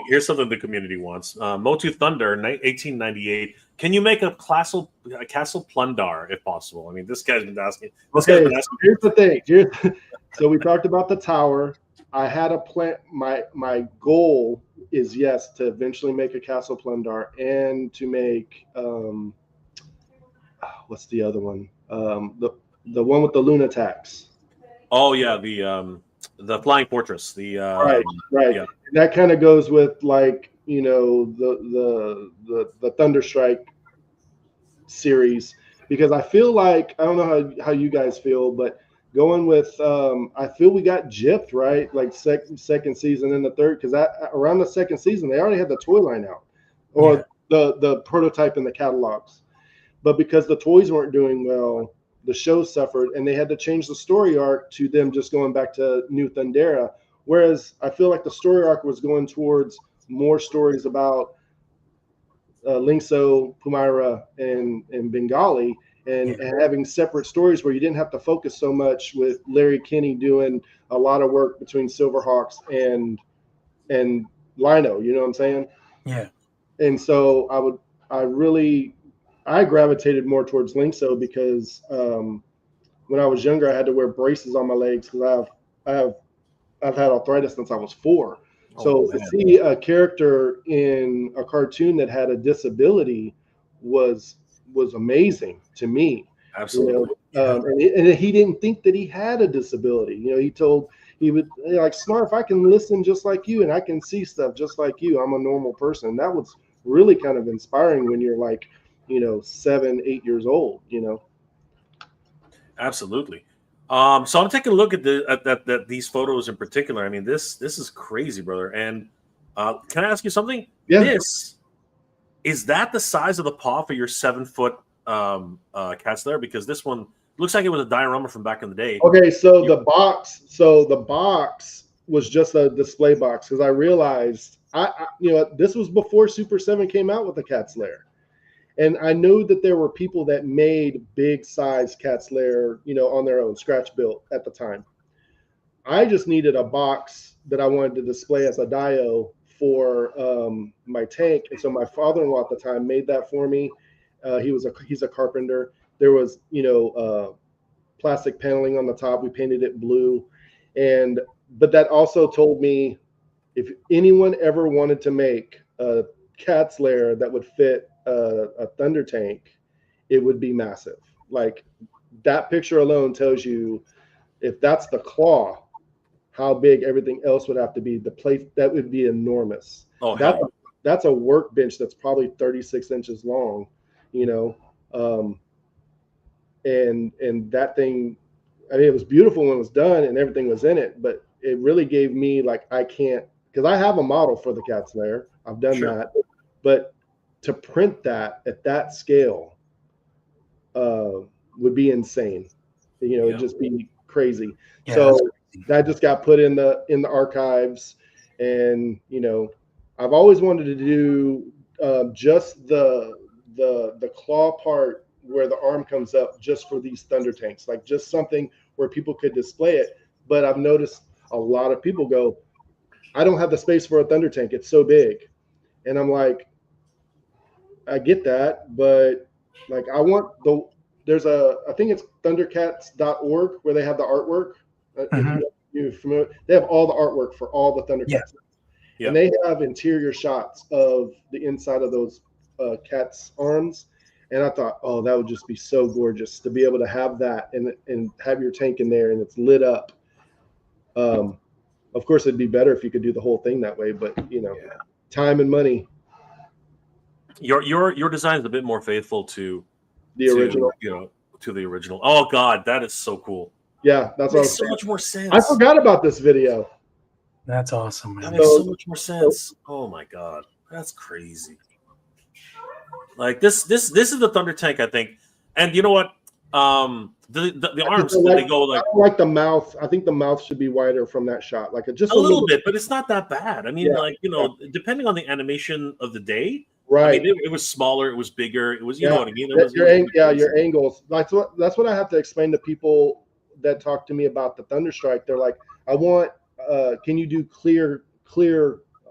the community wants. Motu Thunder, 1898. Can you make a castle plundar if possible? I mean, this guy's been asking. Okay, here's the thing. So we talked about the tower. I had a plan. My goal is, yes, to eventually make a castle plundar and to make what's the other one? The one with the lunatics. Oh yeah, the flying fortress. The Right. Yeah. And that kind of goes with like the Thunderstrike series, because I feel like, I don't know how you guys feel, but going with I feel we got gypped, right? Like second season and the third, because around the second season they already had the toy line out, or the prototype in the catalogs. But because the toys weren't doing well, the show suffered, and they had to change the story arc to them just going back to New Thundera. Whereas I feel like the story arc was going towards more stories about Linkso, Mumm-Ra, and Bengali, and having separate stories where you didn't have to focus so much with Larry Kinney doing a lot of work between Silverhawks and Lino. You know what I'm saying? Yeah. And so I gravitated more towards Linkso because when I was younger, I had to wear braces on my legs because I've had arthritis since I was 4. So to see a character in a cartoon that had a disability was amazing to me. Absolutely. And he didn't think that he had a disability. He would like, Snarf, I can listen just like you and I can see stuff just like you. I'm a normal person. That was really kind of inspiring when you're like, 7, 8 years old, Absolutely. So I'm taking a look at these photos in particular. I mean, this is crazy, brother. And can I ask you something? Yeah. Is that the size of the paw for your 7-foot cat Slayer? Because this one looks like it was a diorama from back in the day. Okay, so the box was just a display box because I realized this was before Super 7 came out with the cat Slayer. And I know that there were people that made big size cat Slayer, on their own, scratch built at the time. I just needed a box that I wanted to display as a dio for my tank. And so my father-in-law at the time made that for me. He's a carpenter. There was, plastic paneling on the top. We painted it blue. But that also told me if anyone ever wanted to make a cat Slayer that would fit a thunder tank, it would be massive. Like that picture alone tells you if that's the claw, how big everything else would have to be. The plate, that would be enormous. Oh, that's a workbench that's probably 36 inches long, and that thing, I mean, it was beautiful when it was done and everything was in it, but it really gave me like, I can't, because I have a model for the cat Slayer. I've done that, but to print that at that scale would be insane. It'd just be crazy. Yeah, so that just got put in the archives, and I've always wanted to do just the claw part where the arm comes up just for these thunder tanks, like just something where people could display it. But I've noticed a lot of people go, I don't have the space for a thunder tank. It's so big. And I'm like, I get that, but like I think it's thundercats.org where they have the artwork. If you're familiar, they have all the artwork for all the Thundercats. Yeah. And they have interior shots of the inside of those cats' arms. And I thought, oh, that would just be so gorgeous to be able to have that and have your tank in there and it's lit up. Of course, it'd be better if you could do the whole thing that way, but time and money. Your design is a bit more faithful to the original. To the original. Oh God, that is so cool. Yeah, that's makes so much more sense. I forgot about this video. That's awesome, man. That makes so much more sense. Oh my God, that's crazy. Like this is the Thunder Tank, I think. And you know what? The arms they go like. I don't like the mouth. I think the mouth should be wider from that shot, like just a little bit, but it's not that bad. I mean, depending on the animation of the day. Right. I mean, it was smaller, it was bigger, it was know what I mean. Your angles. That's what I have to explain to people that talk to me about the Thunderstrike. They're like, I want can you do clear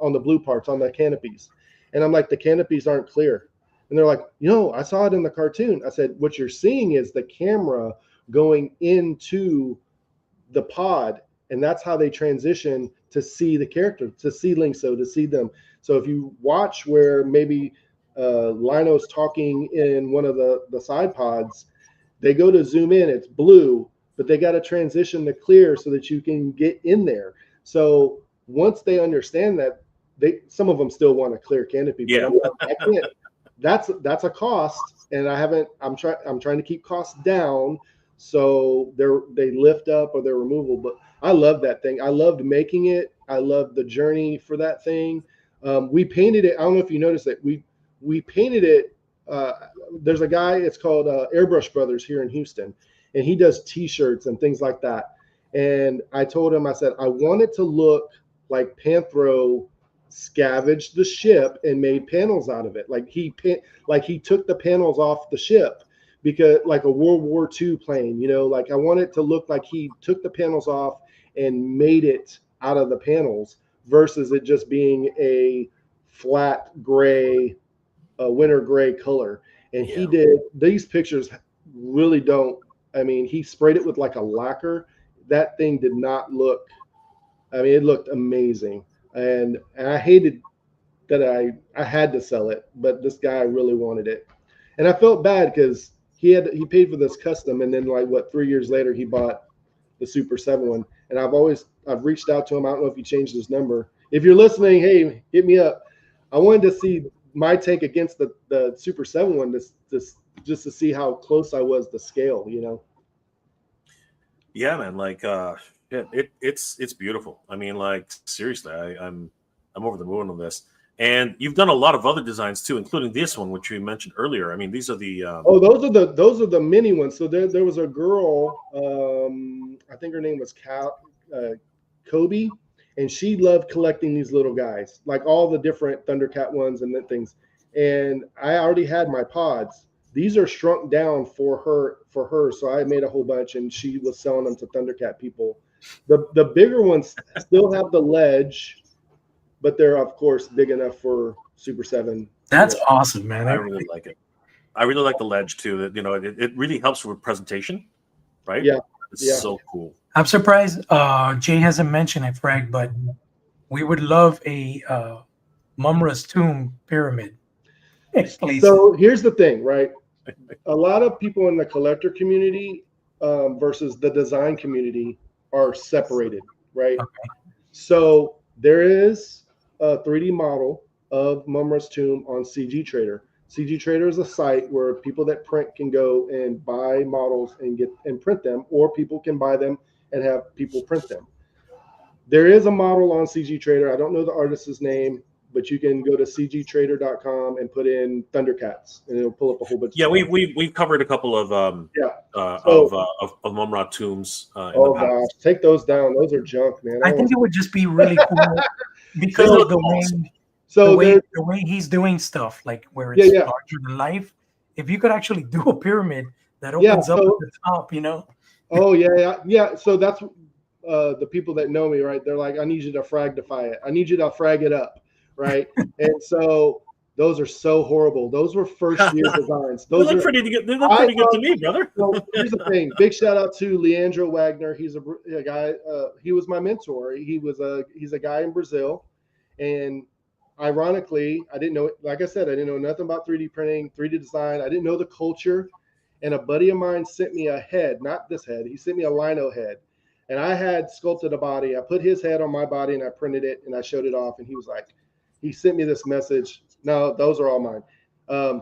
on the blue parts on the canopies? And I'm like, the canopies aren't clear. And they're like, I saw it in the cartoon. I said, what you're seeing is the camera going into the pod, and that's how they transition to see the character, to see Linkso, to see them. So if you watch where maybe Lino's talking in one of the side pods, they go to zoom in, it's blue, but they got to transition to clear so that you can get in there. So once they understand that, some of them still want a clear canopy. Yeah. But I can't. That's a cost, and I'm trying to keep costs down so they lift up or they're removable. But I love that thing. I loved making it. I loved the journey for that thing. We painted it. I don't know if you noticed it. We painted it. There's a guy, it's called Airbrush Brothers here in Houston, and he does T-shirts and things like that. And I told him, I said, I want it to look like Panthro scavenged the ship and made panels out of it. Like he took the panels off the ship, because like a World War II plane, like I want it to look like he took the panels off and made it out of the panels, versus it just being a flat gray, winter gray color. And he did, these pictures really don't, I mean, he sprayed it with like a lacquer. That thing did not look, I mean, it looked amazing. and I hated that I had to sell it, but this guy really wanted it, and I felt bad because he paid for this custom, and then like what 3 years later he bought the Super 7 one, and I've reached out to him. I don't know if he changed his number. If you're listening, hey, hit me up. I wanted to see my tank against the Super 7 one, just to see how close I was to scale, you know. Yeah, man. Like, it's beautiful. I mean, like, seriously, I'm over the moon on this. And you've done a lot of other designs too, including this one, which we mentioned earlier. I mean, these are the Oh, those are the mini ones. So there was a girl, I think her name was Kobe, and she loved collecting these little guys, like all the different Thundercat ones and things. And I already had my pods. These are shrunk down for her. So I made a whole bunch, and she was selling them to Thundercat people. The bigger ones still have the ledge, but they're of course big enough for Super 7. That's awesome, man. I really like it. I really like the ledge too. That it really helps with presentation, right? Yeah, it's so cool. I'm surprised Jay hasn't mentioned it, Frank, but we would love a Mumm-Ra's tomb pyramid. Please. So here's the thing, right? A lot of people in the collector community versus the design community are separated, right? Okay. So there is a 3D model of Mumm-Ra's tomb on CG Trader. CG Trader is a site where people that print can go and buy models and print them, or people can buy them and have people print them. There is a model on CG Trader. I don't know the artist's name, but you can go to cgtrader.com and put in Thundercats, and it'll pull up a whole bunch. Yeah, of we've covered a couple of of Mumm-Ra tombs. Oh gosh, take those down. Those are junk, man. I think it would just be really cool because of the way. So the way he's doing stuff, like where it's larger than life. If you could actually do a pyramid that opens up at the top, you know. Oh yeah. So that's the people that know me, right? They're like, I need you to fragify it. I need you to frag it up, right? And so those are so horrible. Those were first year designs. Those look pretty good. They look pretty good to me, brother. So here's the thing. Big shout out to Leandro Wagner. He's a guy. He was my mentor. He's a guy in Brazil, and ironically, I didn't know, like I said, I didn't know nothing about 3D printing, 3D design. I didn't know the culture. And a buddy of mine sent me a head, not this head. He sent me a lino head. And I had sculpted a body. I put his head on my body and I printed it and I showed it off. And he was like, he sent me this message. No, those are all mine. I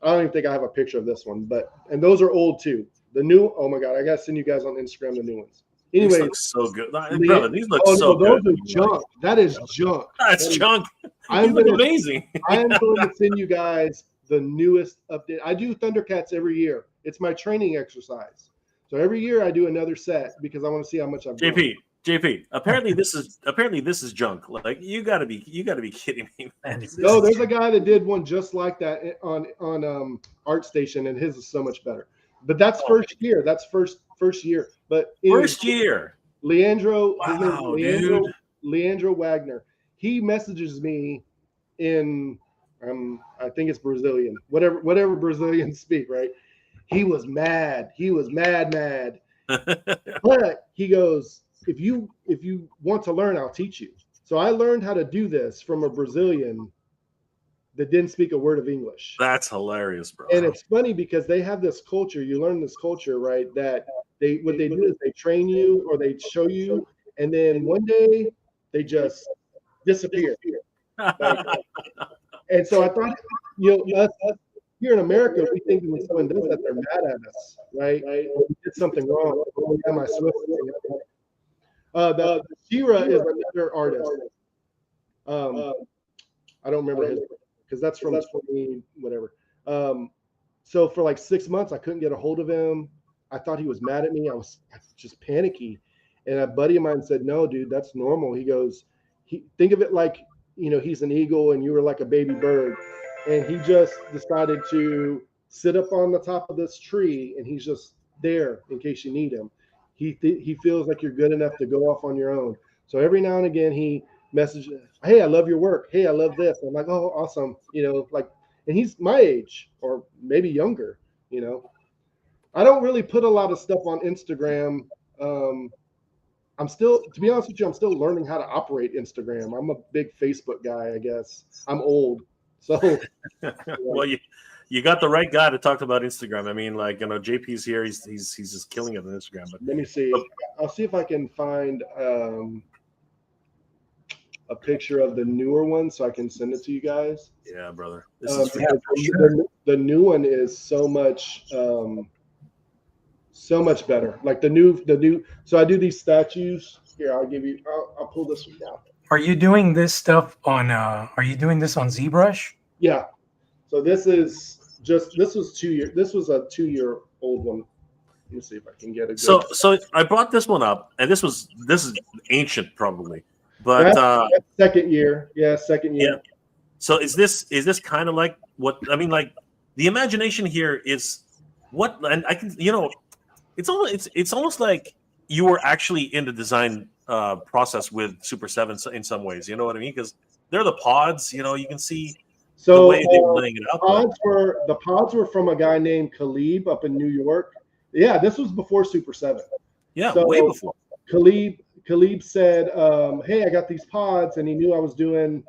don't even think I have a picture of this one, and those are old too. The new, oh my God, I got to send you guys on Instagram the new ones. Anyway, these look so good, brother. These look so those good. Are junk. That is junk. That's junk. These look amazing. I am going to send you guys the newest update. I do Thundercats every year. It's my training exercise. So every year I do another set because I want to see how much I've done. JP. Apparently this is junk. Like you gotta be kidding me. No, there's a guy that did one just like that on ArtStation, and his is so much better. But that's first year. That's first year. But first year, Leandro, wow, Leandro Wagner. He messages me in, I think it's Brazilian, whatever Brazilians speak, right? He was mad. He was mad. But he goes, if you want to learn, I'll teach you. So I learned how to do this from a Brazilian that didn't speak a word of English. That's hilarious, bro. And it's funny because they have this culture. You learn this culture, right? That what they do is they train you or they show you, and then one day they just disappear. And so I thought, us here in America, we think when someone does that, they're mad at us, right? We did something wrong. The She-Ra is another artist. I don't remember his, because that's from 20 whatever. So for like 6 months, I couldn't get a hold of him. I thought he was mad at me. I was just panicky. And a buddy of mine said, "No, dude, that's normal." He goes, think of it like, he's an eagle and you were like a baby bird. And he just decided to sit up on the top of this tree, and he's just there in case you need him. He feels like you're good enough to go off on your own. So every now and again, he messages, "Hey, I love your work. Hey, I love this." I'm like, "Oh, awesome." And he's my age or maybe younger, I don't really put a lot of stuff on Instagram I'm still, to be honest with you, I'm still learning how to operate Instagram. I'm a big Facebook guy, I guess. I'm old, so Well, you got the right guy to talk about Instagram. I mean, like, JP's here. He's just killing it on Instagram. But let me see. I'll see if I can find a picture of the newer one so I can send it to you guys. Yeah, brother. This is the new one is so much better. Like the new. So I do these statues. Here, I'll pull this one down. Are you doing this stuff on? Are you doing this on ZBrush? Yeah. So this was a 2-year old one. Let me see if I can get a good. So I brought this one up, and this is ancient probably, but that's second year. Yeah, second year. Yeah. So is this kind of like what I mean? Like the imagination here is what, and I can it's almost like you were actually in the design process with Super 7 in some ways. You know what I mean? Because they're the pods. You can see. So the way they were laying it up. The pods were from a guy named Khalib up in New York. Yeah, this was before Super 7. Yeah, so way before. Khalib said, "Hey, I got these pods," and he knew I was doing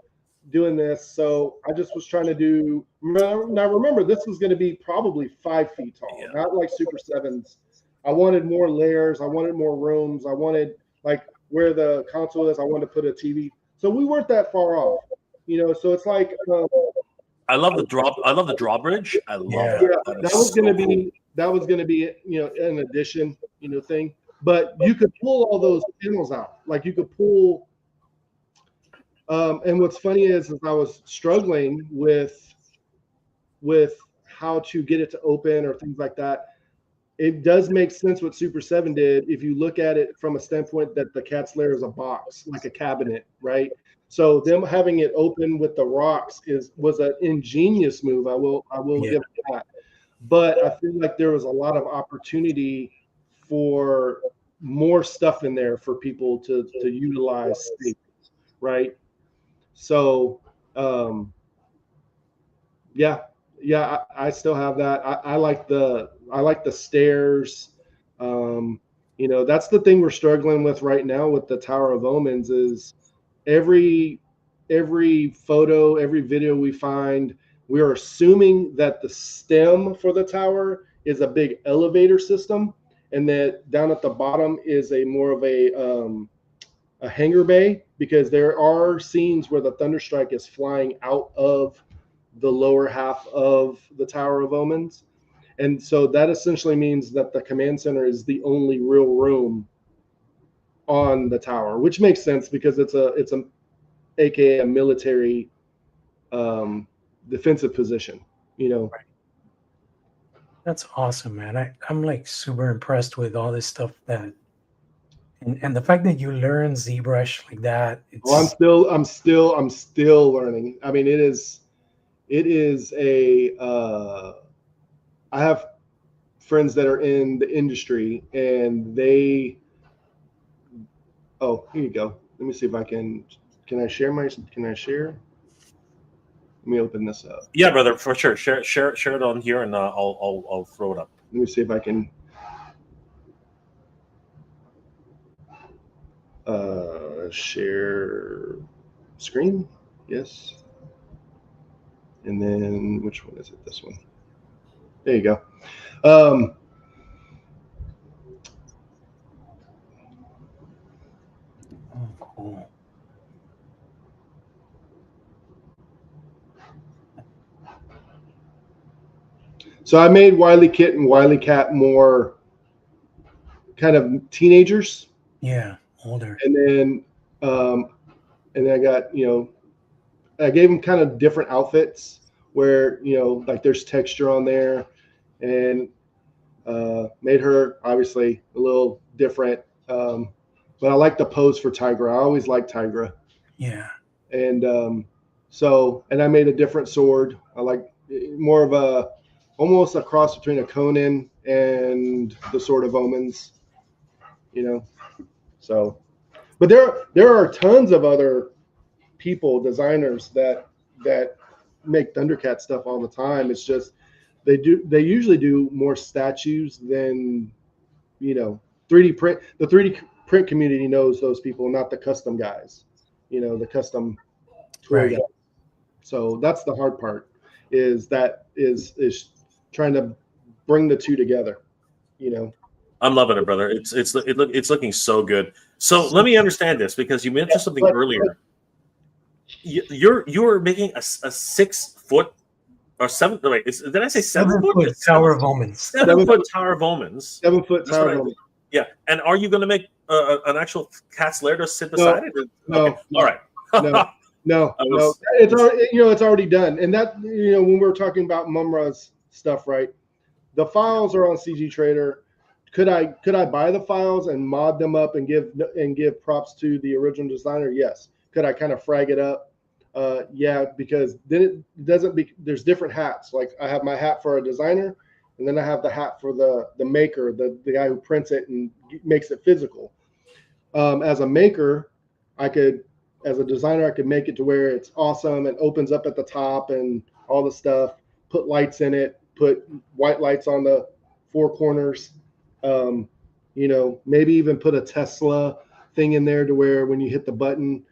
this, so I just was trying to do. Now remember, this was going to be probably 5 feet tall, not like Super 7s. I wanted more layers. I wanted more rooms. I wanted, like, where the console is, I wanted to put a TV. So we weren't that far off, So it's like. I love the drawbridge. I love that. Yeah, that was going to be an addition, thing. But you could pull all those panels out. Like you could pull. And what's funny is I was struggling with how to get it to open or things like that. It does make sense what Super 7 did if you look at it from a standpoint that the cat's lair is a box, like a cabinet, right? So them having it open with the rocks was an ingenious move. I will give it that. But I feel like there was a lot of opportunity for more stuff in there for people to utilize space, right? So I still have that. I like the stairs. That's the thing we're struggling with right now with the Tower of Omens is every photo, every video we find, we are assuming that the stem for the tower is a big elevator system, and that down at the bottom is a more of a hangar bay, because there are scenes where the Thunderstrike is flying out of the lower half of the Tower of Omens. And so that essentially means that the command center is the only real room on the tower, which makes sense because it's a aka a military defensive position, Right. That's awesome, man. I'm like super impressed with all this stuff and the fact that you learn ZBrush like that. I'm still learning. I mean, it is I have friends that are in the industry, and here you go. Let me see if I can I share let me open this up. Yeah, brother, for sure. Share it on here, and I'll throw it up. Let me see if I can share screen. Yes. And then which one is it? This one. There you go. Oh, cool. So I made Wily Kit and Wily Cat more kind of teenagers. Yeah, older. And then I got, I gave them kind of different outfits where, like there's texture on there, and made her obviously a little different. But I like the pose for Tigra. I always liked Tigra. Yeah. And and I made a different sword. I like more of almost a cross between a Conan and the Sword of Omens, So, but there are tons of other designers that make Thundercat stuff all the time. It's just they usually do more statues than 3D print. The 3D print community knows those people, not the custom guys, the custom toy guys. So that's the hard part, is trying to bring the two together, I'm loving it, brother. It's looking so good. So let me understand this, because you mentioned something earlier. You were making a 6 foot or 7. Wait, did I say 7 foot? Tower of Omens. 7 foot Tower of Omens. 7 foot Tower of Omens. Yeah, and are you going to make an actual cat's lair to sit beside it? No. Okay. All right. No. It's already, it's already done. And that, when we're talking about Mumm-Ra's stuff, right? The files are on CG Trader. Could I buy the files and mod them up and give props to the original designer? Yes. Could I kind of frag it up? Yeah, because then it doesn't there's different hats. Like I have my hat for a designer, and then I have the hat for the maker, the guy who prints it and makes it physical. As a maker, as a designer, I could make it to where it's awesome and opens up at the top and all the stuff, put lights in it, put white lights on the 4 corners, maybe even put a Tesla thing in there to where when you hit the button,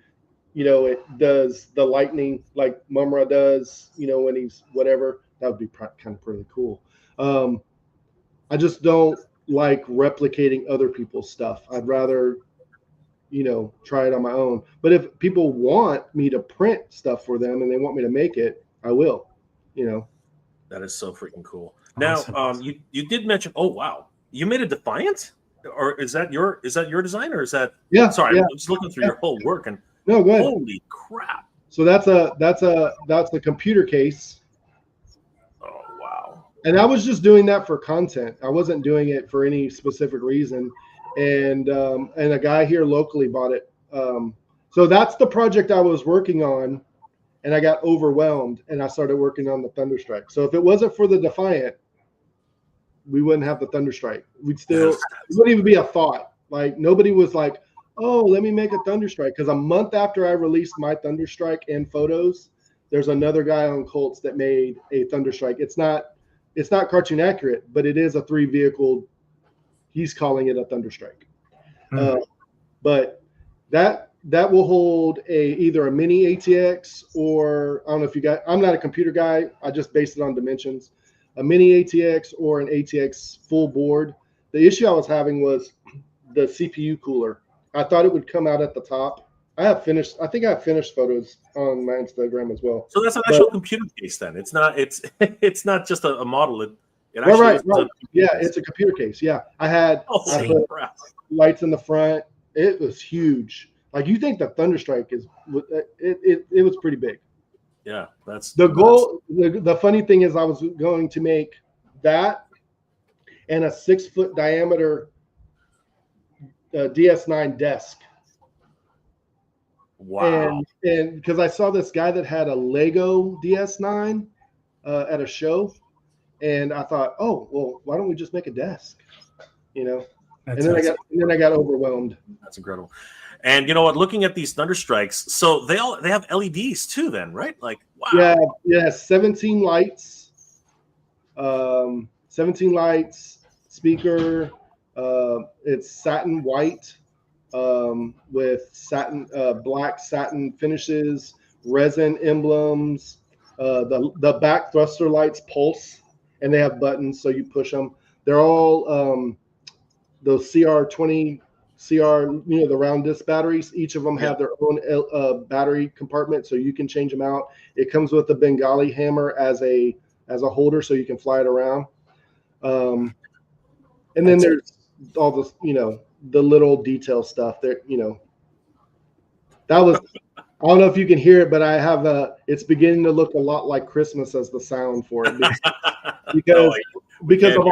it does the lightning like Mumm-Ra does, when he's whatever. That would be kind of pretty cool. I just don't like replicating other people's stuff. I'd rather, try it on my own. But if people want me to print stuff for them and they want me to make it, I will, That is so freaking cool. Awesome. Now, you did mention, oh, wow, you made a Defiant? Or is that your design, or is that? Yeah. Sorry, yeah. I'm just looking through your whole work, and No, go ahead. holy crap. So that's a computer case. Oh, wow. And I was just doing that for content. I wasn't doing it for any specific reason. And a guy here locally bought it. So that's the project I was working on, and I got overwhelmed and I started working on the Thunderstrike. So if it wasn't for the Defiant, we wouldn't have the Thunderstrike. It wouldn't even be a thought. Like nobody was like, oh, let me make a Thunderstrike. Because a month after I released my Thunderstrike and photos, there's another guy on Colts that made a Thunderstrike. It's not cartoon accurate, but it is a 3 vehicle. He's calling it a Thunderstrike. But that will hold either a mini ATX, or I don't know if you got. I'm not a computer guy. I just based it on dimensions. A mini ATX or an ATX full board. The issue I was having was the CPU cooler. I thought it would come out at the top. I think I have finished photos on my Instagram as well. So that's an actual computer case then. It's not just a model. It actually right. is Yeah, it's a computer case. Yeah. I put lights in the front. It was huge. Like you think the Thunderstrike it was pretty big. Yeah, that's the goal. The funny thing is I was going to make that and a 6 foot diameter DS9 desk. Wow. And because I saw this guy that had a Lego DS9 at a show, and I thought, oh, well, why don't we just make a desk? And then I got overwhelmed. That's incredible. And you know what? Looking at these Thunderstrikes, so they have LEDs too, then, right? Like, wow. Yeah, 17 lights, 17 lights, speaker. It's satin white with satin, black satin finishes, resin emblems. The back thruster lights pulse, and they have buttons, so you push them. They're all those CR20, the round disc batteries. Each of them have their own battery compartment, so you can change them out. It comes with a Bengali hammer as a holder, so you can fly it around. And then there's all this, the little detail stuff that, that was, I don't know if you can hear it, but I have it's beginning to look a lot like Christmas as the sound for it because of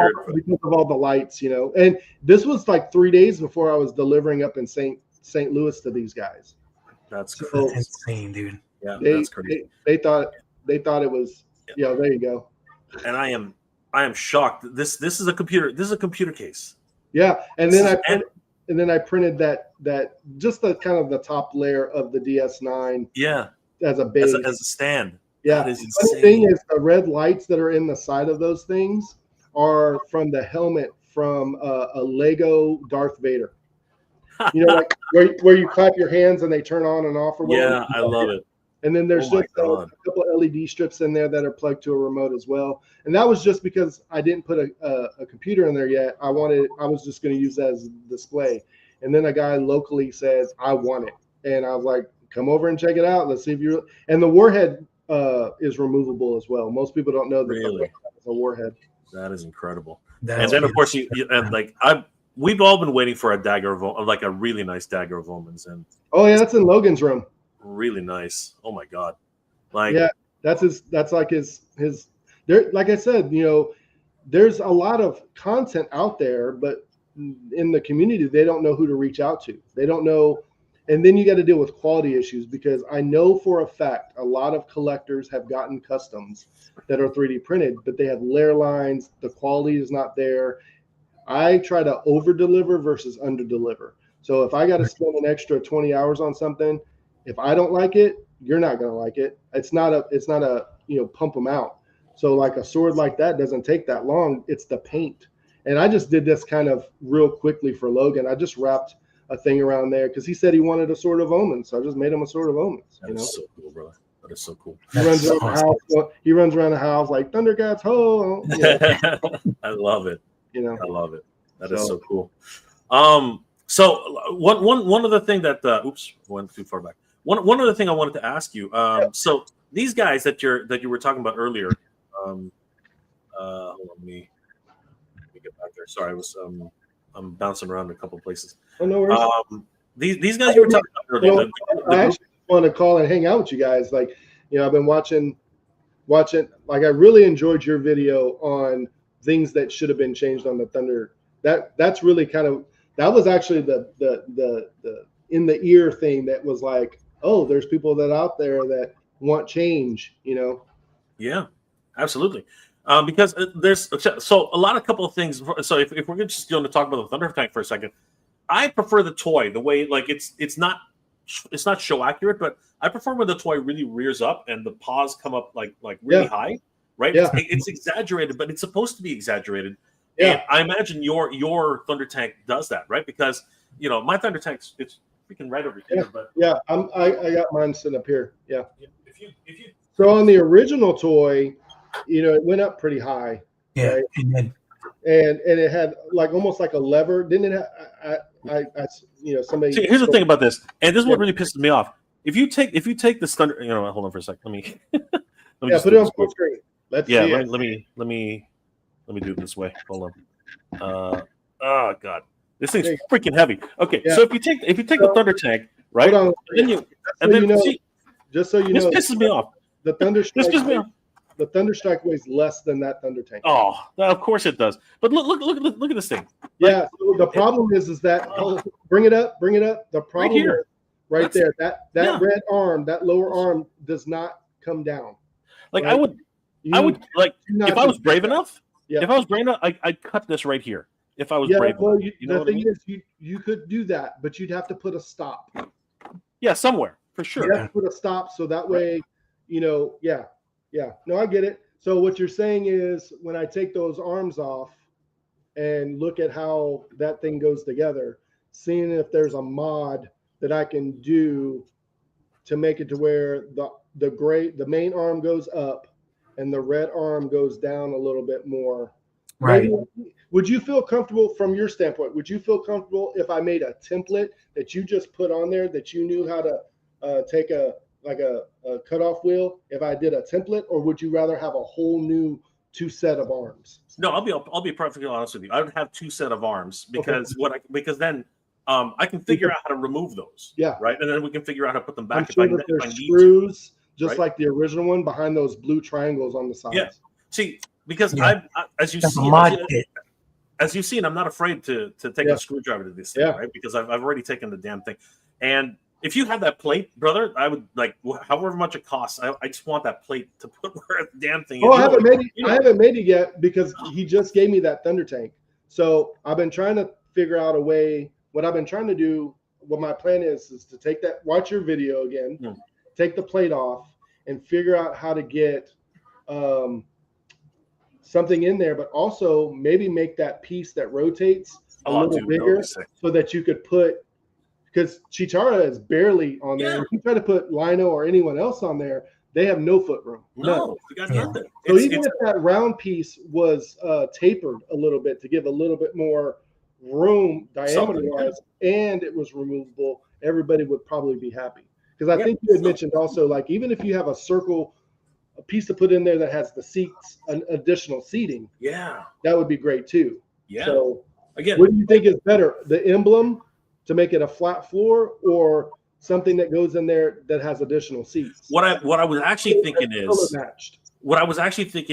all the lights, and this was like 3 days before I was delivering up in St. Louis to these guys. That's insane, dude. Yeah, that's crazy. They thought it was, there you go. And I am shocked. This is a computer. This is a computer case. Yeah, and then I printed that just the kind of the top layer of the DS9. Yeah, as a base, as a stand. Yeah, that is the insane. thing is the red lights that are in the side of those things are from the helmet from a Lego Darth Vader. You know, like where you clap your hands and they turn on and off or whatever. Yeah, I love it. And then there's Oh my just a couple of LED strips in there that are plugged to a remote as well. And that was just because I didn't put a computer in there yet. I was just going to use that as a display. And then a guy locally says, I want it. And I was like, come over and check it out. Let's see if you. And the warhead is removable as well. Most people don't know that Really? it's a warhead. That is incredible. That's And then of course beautiful. we've all been waiting for a dagger of like a really nice dagger of omens, and Oh yeah, that's in Logan's room. really nice. Oh my god. Like Yeah, that's like his there. Like I said, you know, there's a lot of content out there, but in the community, they don't know who to reach out to. They don't know. And then you got to deal with quality issues, because I know for a fact a lot of collectors have gotten customs that are 3D printed, but they have layer lines. The quality is not there. I try to over deliver versus under deliver. So if I got to spend an extra 20 hours on something, if I don't like it, you're not going to like it. It's not a, you know, pump them out. So like a sword like that doesn't take that long. It's the paint. And I just did this kind of real quickly for Logan. I just wrapped a thing around there because he said he wanted a sword of omens. So I just made him a sword of omens. that is so cool, brother. That is so cool. He runs around the house. He runs around the house like Thundercats, ho! You know, I love it. you know. I love it. That is so cool. So one other thing that oops, went too far back. One other thing I wanted to ask you. So these guys that you were talking about earlier. Hold on, let me get back there. Sorry, I'm bouncing around a couple of places. Oh, no worries. These guys you were talking about earlier. I actually want to call and hang out with you guys. Like, you know, I've been watching. Like, I really enjoyed your video on things that should have been changed on the Thunder. That's really kind of, that was actually the in the ear thing that was like, oh, there's people that out there that want change, you know. Yeah, absolutely. Because there's so a couple of things. So if we're just going to talk about the Thunder Tank for a second, I prefer the toy the way, like, it's not show accurate, but I prefer when the toy really rears up and the paws come up like really high, right? Yeah. It's exaggerated, but it's supposed to be exaggerated. Yeah. And I imagine your Thunder Tank does that, right? Because, you know, my Thunder Tank, it's freaking right over here. But yeah, I got mine sitting up here. Yeah. If you So on the original toy, you know, it went up pretty high. Yeah, right? and it had like almost like a lever. Didn't it? You know, somebody. See, here's the thing about this, and this is what really pisses me off. If you take this Thunder, you know, hold on for a second. Let me yeah, put it on full screen. Let's see. Let me do it this way. Hold on. Oh god, this thing's freaking heavy. Okay, so if you take the Thunder Tank, right? Hold on. And then see, just so you know, this pisses me off. The Thunder Strike. This pisses me off. The Thunder Strike weighs less than that Thunder Tank. Oh, of course it does. But look at this thing. Yeah. So the problem is that bring it up. The problem Right here. is right there. That red arm, that lower arm, does not come down. Like, right? I would like, if I was brave enough. Yeah. If I was brave enough, I'd cut this right here. If I was brave well, enough, you know the what I thing mean? is, you could do that, but you'd have to put a stop. Yeah, somewhere for sure. You have to put a stop so that way, you know, yeah. No, I get it. So what you're saying is, when I take those arms off and look at how that thing goes together, seeing if there's a mod that I can do to make it to where the main arm goes up and the red arm goes down a little bit more. right. Maybe, would you feel comfortable from your standpoint? Would you feel comfortable if I made a template that you just put on there that you knew how to take a cutoff wheel? If I did a template, or would you rather have a whole new 2 set of arms? No, I'll be perfectly honest with you. I would have 2 set of arms because because then I can figure out how to remove those. Yeah. Right, and then we can figure out how to put them back I'm sure that there's screws, just like the original one, behind those blue triangles on the sides. Yeah. See, because as you've seen, I'm not afraid to take a screwdriver to this thing, right? Because I've already taken the damn thing. And if you have that plate, brother, I would, like, however much it costs, I just want that plate to put where the damn thing is. Oh, I haven't made it yet because he just gave me that Thunder Tank. So I've been trying to figure out a way. What I've been trying to do, what my plan is to take that, watch your video again, take the plate off, and figure out how to get something in there, but also maybe make that piece that rotates a little bigger so that you could put because Chichara is barely on there. Yeah. If you try to put Lino or anyone else on there, they have no foot room. No, you got nothing. So even if that round piece was tapered a little bit to give a little bit more room diameter-wise, and it was removable, everybody would probably be happy. Because I think you had mentioned also, like, even if you have a piece to put in there that has the seats, an additional seating, that would be great too. Yeah. So again, what do you think is better, the emblem to make it a flat floor, or something that goes in there that has additional seats? What I was actually thinking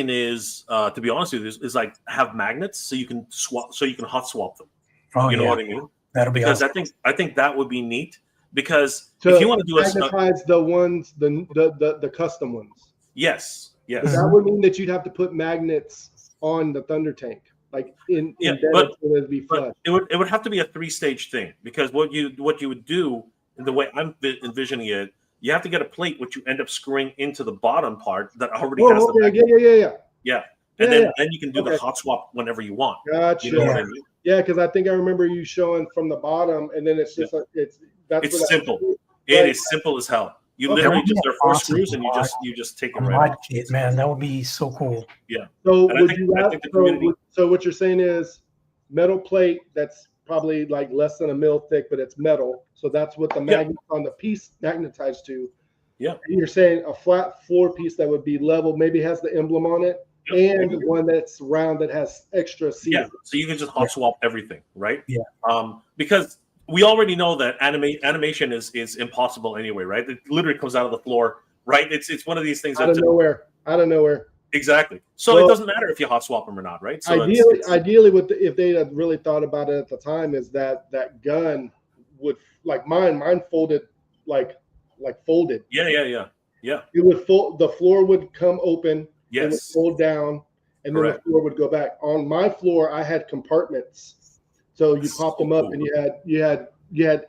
is, to be honest with you, is like have magnets so you can swap, so you can hot swap them. Oh, you know what I mean? That'll be awesome. I think that would be neat, because if you want to do magnetize the ones, the custom ones. Yes. But that would mean that you'd have to put magnets on the Thunder Tank, like but it'd be flush. It would have to be a 3-stage thing, because what you would do, the way I'm envisioning it, you have to get a plate which you end up screwing into the bottom part that already has the magnet. And then you can do the hot swap whenever you want. Gotcha. You know what I mean? Yeah, because I think I remember you showing from the bottom, and then it's just it's simple. It is simple as hell. You literally just, there are 4 screws, and you just take it right off. Man, that would be so cool. Yeah. So so what you're saying is metal plate that's probably like less than a mil thick, but it's metal. So that's what the magnet on the piece magnetized to. Yeah. And you're saying a flat floor piece that would be level, maybe has the emblem on it, and one that's round that has extra seats. Yeah. So you can just hot swap everything, right? Yeah. Because we already know that animation is impossible anyway, right? It literally comes out of the floor, right? It's one of these things out of nowhere. Exactly. So it doesn't matter if you hot swap them or not, right? So ideally, if they had really thought about it at the time, is that gun would, like mine folded like folded. Yeah. It would fold. The floor would come open. Yes. It would fold down, and then the floor would go back. On my floor, I had compartments, so you pop them up, and you had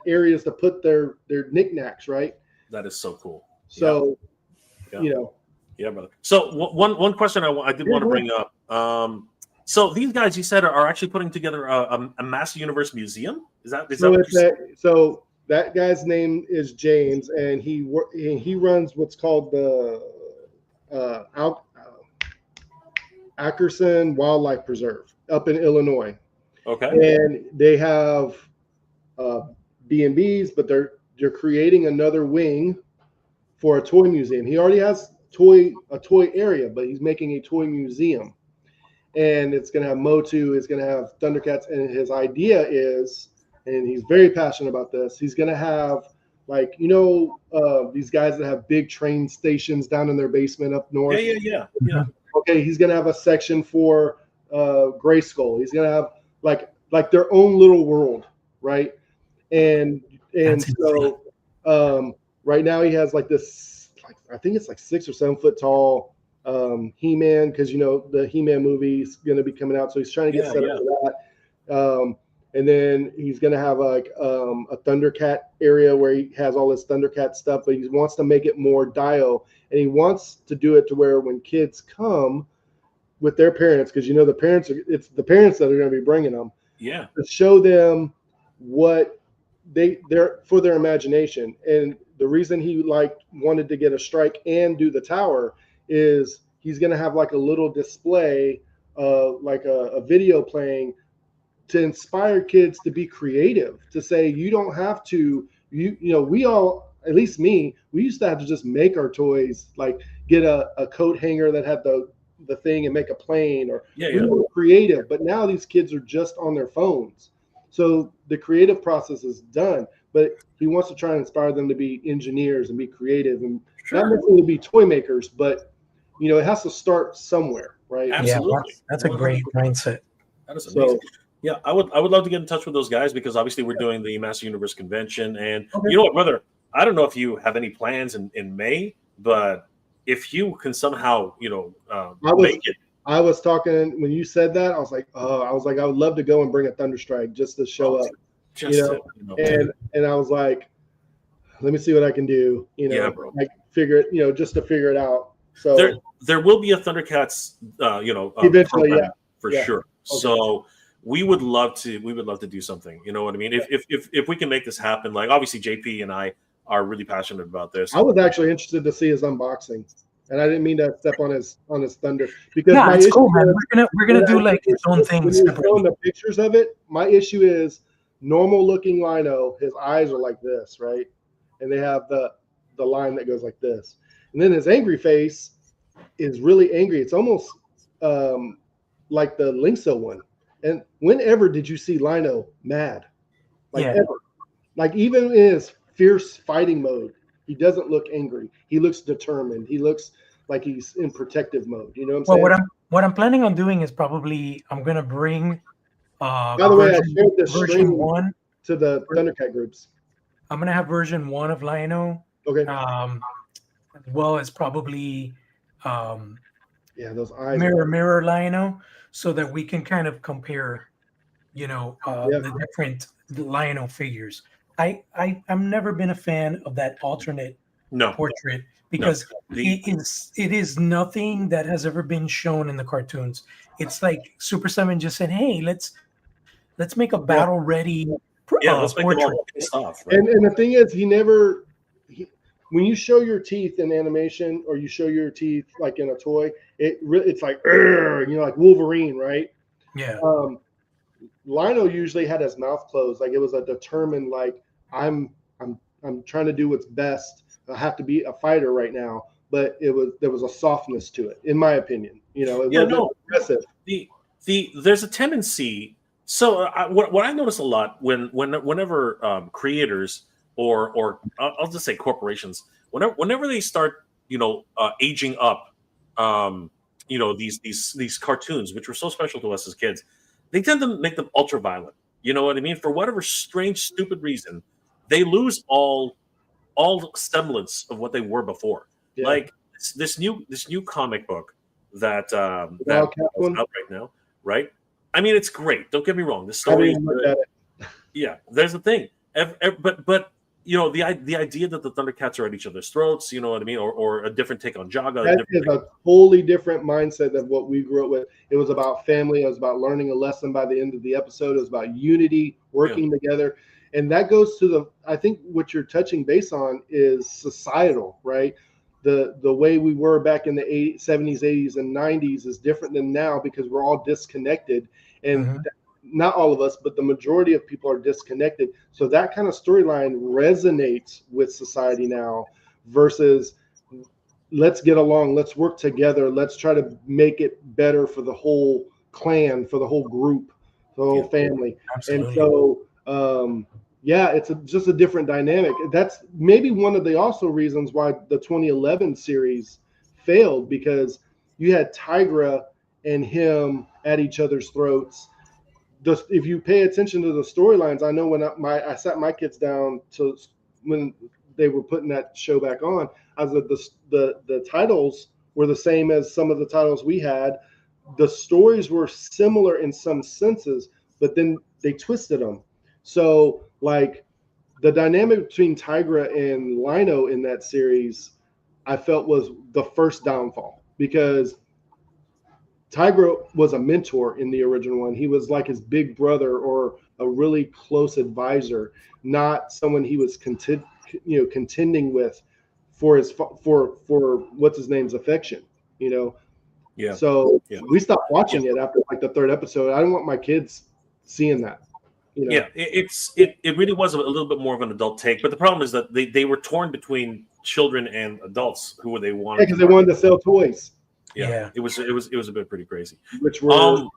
areas to put their knickknacks, right? That is so cool. So, Yeah, brother. So one question I did want to bring up. So these guys, you said, are actually putting together a Master Universe museum. Is that so that guy's name is James, and he runs what's called the Ackerson Wildlife Preserve up in Illinois. Okay. And they have B&Bs, but they're creating another wing for a toy museum. He already has a toy area, but he's making a toy museum, and it's going to have Motu, it's going to have Thundercats, and his idea is, and he's very passionate about this, he's going to have, like, these guys that have big train stations down in their basement up north. Yeah. Okay, he's going to have a section for Grayskull. He's going to have like their own little world, right? And so right now he has like this, I think it's like 6 or 7 foot tall He-Man, because the He-Man movie is going to be coming out, so he's trying to get set up for that. And then he's going to have like a Thundercat area where he has all his Thundercat stuff, but he wants to make it more Dio, and he wants to do it to where when kids come with their parents, because it's the parents that are going to be bringing them, to show them what they're for their imagination. And the reason he wanted to get a strike and do the tower is he's going to have like a little display, like a video playing, to inspire kids to be creative, to say you don't have to, we all, at least me, we used to have to just make our toys, like get a coat hanger that had the thing and make a plane, or we were creative. But now these kids are just on their phones, so the creative process is done. But he wants to try and inspire them to be engineers and be creative, and not necessarily be toy makers, but it has to start somewhere, right? Absolutely. Yeah, that's a great mindset. That is amazing. Yeah, I would love to get in touch with those guys, because obviously we're doing the Master Universe convention, and you know what, brother? I don't know if you have any plans in May, but if you can somehow, make it. I was talking when you said that. I was like, I would love to go and bring a Thunderstrike just to show up, and I was like, let me see what I can do, bro. like figure it, just to figure it out. So there will be a Thundercats, eventually, for sure. Okay. So we would love to do something. You know what I mean? If we can make this happen, like obviously JP and I are really passionate about this. I was actually interested to see his unboxing, and I didn't mean to step on his thunder because No, my it's issue cool, man. is We're gonna do like its own thing when you're showing separately. the pictures of it. My issue is normal looking Lino. His eyes are like this, right? And they have the line that goes like this, and then his angry face is really angry. It's almost like the Linkso one. And whenever did you see Lino mad? Like ever? Like even in his fierce fighting mode, he doesn't look angry. He looks determined. He looks like he's in protective mode. You know what I'm saying? What I'm planning on doing is probably I'm gonna bring By the way, I shared this version 1 to the Thundercat groups. I'm gonna have version 1 of Lino. Okay. As well as probably those eyes mirror Lino, so that we can kind of compare, the different Lino figures. I'm never been a fan of that alternate portrait because it is nothing that has ever been shown in the cartoons. It's like Super 7 just said, "Hey, let's make a battle ready let's make them portrait." all pissed off, right? And the thing is, when you show your teeth in animation or you show your teeth like in a toy, it's like like Wolverine, right? Yeah. Lino usually had his mouth closed, like it was a determined, like I'm trying to do what's best. I have to be a fighter right now, but there was a softness to it, in my opinion. It wasn't aggressive. There's a tendency. So what I notice a lot whenever creators or I'll just say corporations, whenever they start aging up, these cartoons which were so special to us as kids, they tend to make them ultra violent. You know what I mean? For whatever strange, stupid reason, they lose all semblance of what they were before. Yeah. Like this new comic book that is out right now, right? I mean, it's great. Don't get me wrong. The story is good. Yeah, there's the thing. But the idea that the Thundercats are at each other's throats, you know what I mean, or a different take on Jaga. That is a totally different mindset than what we grew up with. It was about family. It was about learning a lesson by the end of the episode. It was about unity, working together. And that goes to I think what you're touching base on is societal, right? The way we were back in the 70s, 80s, and 90s is different than now because we're all disconnected. And not all of us, but the majority of people are disconnected. So that kind of storyline resonates with society now versus let's get along, let's work together, let's try to make it better for the whole clan, for the whole group, the whole family. Absolutely. And so, it's just a different dynamic. That's maybe one of the also reasons why the 2011 series failed, because you had Tigra and him at each other's throats. If you pay attention to the storylines, I know when I sat my kids down when they were putting that show back on, the titles were the same as some of the titles we had. The stories were similar in some senses, but then they twisted them. So like the dynamic between Tigra and Lino in that series, I felt was the first downfall, because Tigra was a mentor in the original one. He was like his big brother or a really close advisor, not someone he was contending with for what's his name's affection, Yeah. So we stopped watching it after like the third episode. I don't want my kids seeing that. Yeah, it really was a little bit more of an adult take, but the problem is that they were torn between children and adults who they wanted. Yeah, because they wanted to sell toys. Yeah, it was a bit pretty crazy. Which were,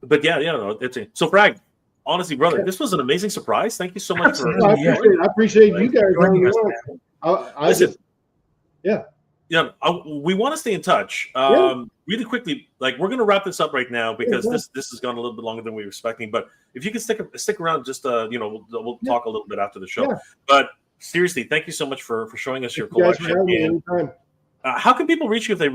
but it's so Frag. Honestly, brother, this was an amazing surprise. Thank you so much for. I appreciate you guys joining us. We want to stay in touch. Really quickly, like we're going to wrap this up right now because this has gone a little bit longer than we were expecting. But if you can stick around, just we'll talk a little bit after the show. Yeah. But seriously, thank you so much for showing us your collection. How can people reach you if they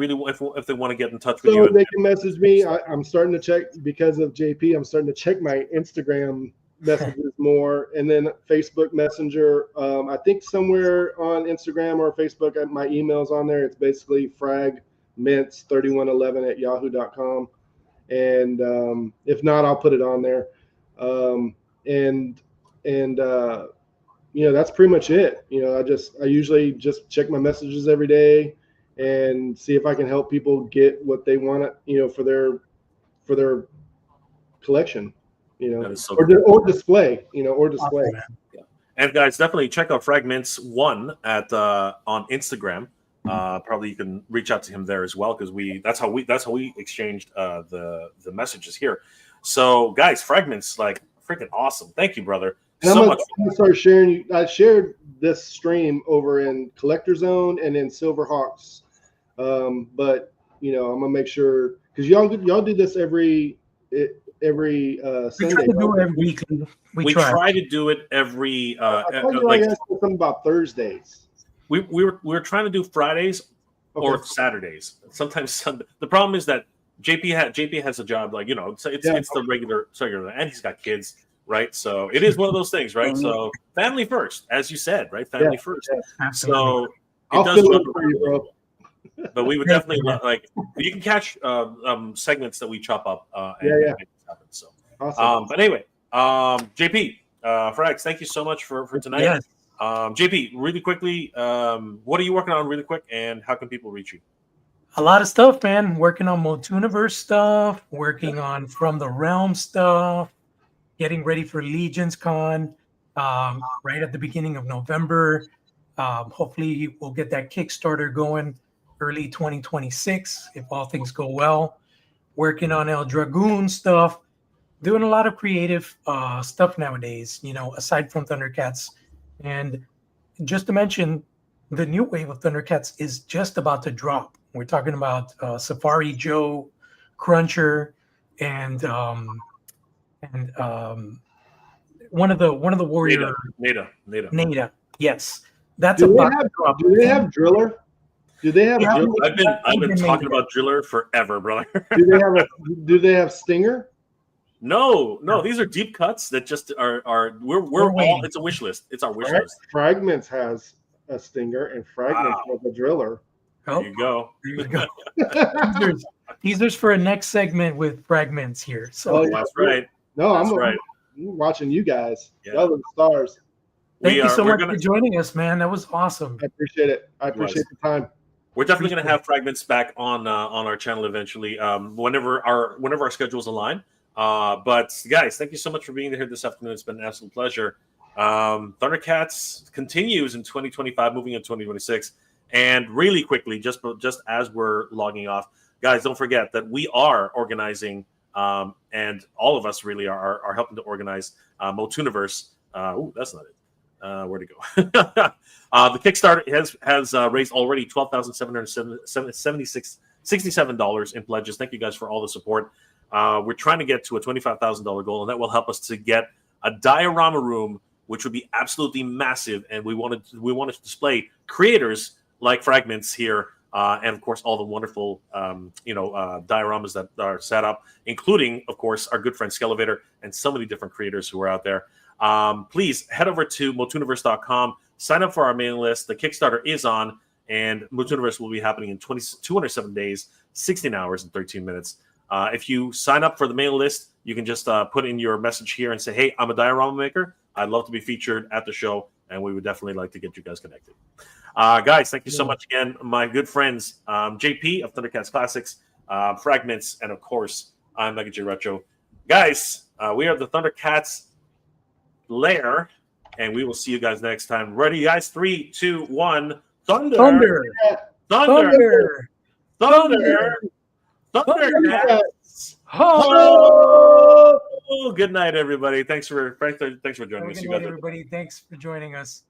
want to get in touch with you? So they can message me. I'm starting to check, because of JP, I'm starting to check my Instagram messages more, and then Facebook Messenger. I think somewhere on Instagram or Facebook, my email's on there. It's basically fragmints3111@yahoo.com. and if not, I'll put it on there. And that's pretty much it. I usually just check my messages every day and see if I can help people get what they want, for their collection, That is so or, cool. or display, or display. Awesome, man. And guys, definitely check out Fragments One at on Instagram. Probably you can reach out to him there as well, because that's how we exchanged the messages here. So guys, Fragments, like, freaking awesome. Thank you, brother. And So I'm much. gonna start sharing. I shared this stream over in Collector Zone and in Silverhawks, but I'm gonna make sure, because y'all do this every We Sunday. try to do right? it weekly. We try to do it every I thought you like asked something about Thursdays. we were trying to do Fridays or Okay. Saturdays. Sometimes Sunday. The problem is that JP has a job, like, it's the regular, and he's got kids, right? So it is one of those things, right? So family first, as you said, right? Family first. Absolutely. So I'll it does fill run in for you, bro. but we would definitely like, you can catch segments that we chop up and Yeah. make this happen. So Awesome. but anyway, JP, Frags, thank you so much for tonight. Yes. JP, really quickly, what are you working on really quick, and how can people reach you? A lot of stuff, man. Working on Motooniverse stuff, working on From the Realm stuff, getting ready for Legions Con right at the beginning of November. Hopefully we'll get that Kickstarter going early 2026 if all things go well. Working on El Dragoon stuff, doing a lot of creative stuff nowadays, aside from Thundercats. And just to mention, the new wave of Thundercats is just about to drop. We're talking about Safari Joe, Cruncher, and one of the warrior Nada. Yes, that's Do about to drop. they have Driller? Do they have? Yeah. Driller? I've been talking about Driller forever, brother. Do they have Stinger? No, these are deep cuts that just are we're all, it's a wish list. It's our wish list. Fragments has a Stinger, and Fragments has a Driller. Oh, There you go. there you go. Teasers for a next segment with Fragments here. So That's right. No, That's I'm right. watching you guys. Yeah. Y'all are the stars. thank you so we're much for joining us, man. That was awesome. I appreciate it. I appreciate the time. We're definitely going to have Fragments back on our channel eventually, whenever our schedules align. But guys, thank you so much for being here this afternoon. It's been an absolute pleasure. Thundercats continues in 2025, moving into 2026. And really quickly, just as we're logging off, guys, don't forget that we are organizing, and all of us really are helping to organize Motooniverse. That's not it. Where'd it go? The Kickstarter has raised already $12,767 in pledges. Thank you guys for all the support. We're trying to get to a $25,000 goal, and that will help us to get a diorama room, which would be absolutely massive. And we wanted to display creators like Fragments here, and of course all the wonderful dioramas that are set up, including of course our good friend Skelevator and so many different creators who are out there. Please head over to motooniverse.com, sign up for our mailing list. The Kickstarter is on, and Motooniverse will be happening in 207 days, 16 hours, and 13 minutes. If you sign up for the mailing list, you can just put in your message here and say, hey, I'm a diorama maker. I'd love to be featured at the show, and we would definitely like to get you guys connected. Guys, thank you so much again. My good friends, JP of Thundercats Classics, Fragments, and of course, I'm Mega J Retro. Guys, we are the Thundercats Lair, and we will see you guys next time. Ready, guys? 3, 2, 1. Thunder! Thunder! Thunder! Thunder! Thundercats! Oh! Good night, everybody. Thanks for joining us. Good You night, guys are everybody. Thanks for joining us.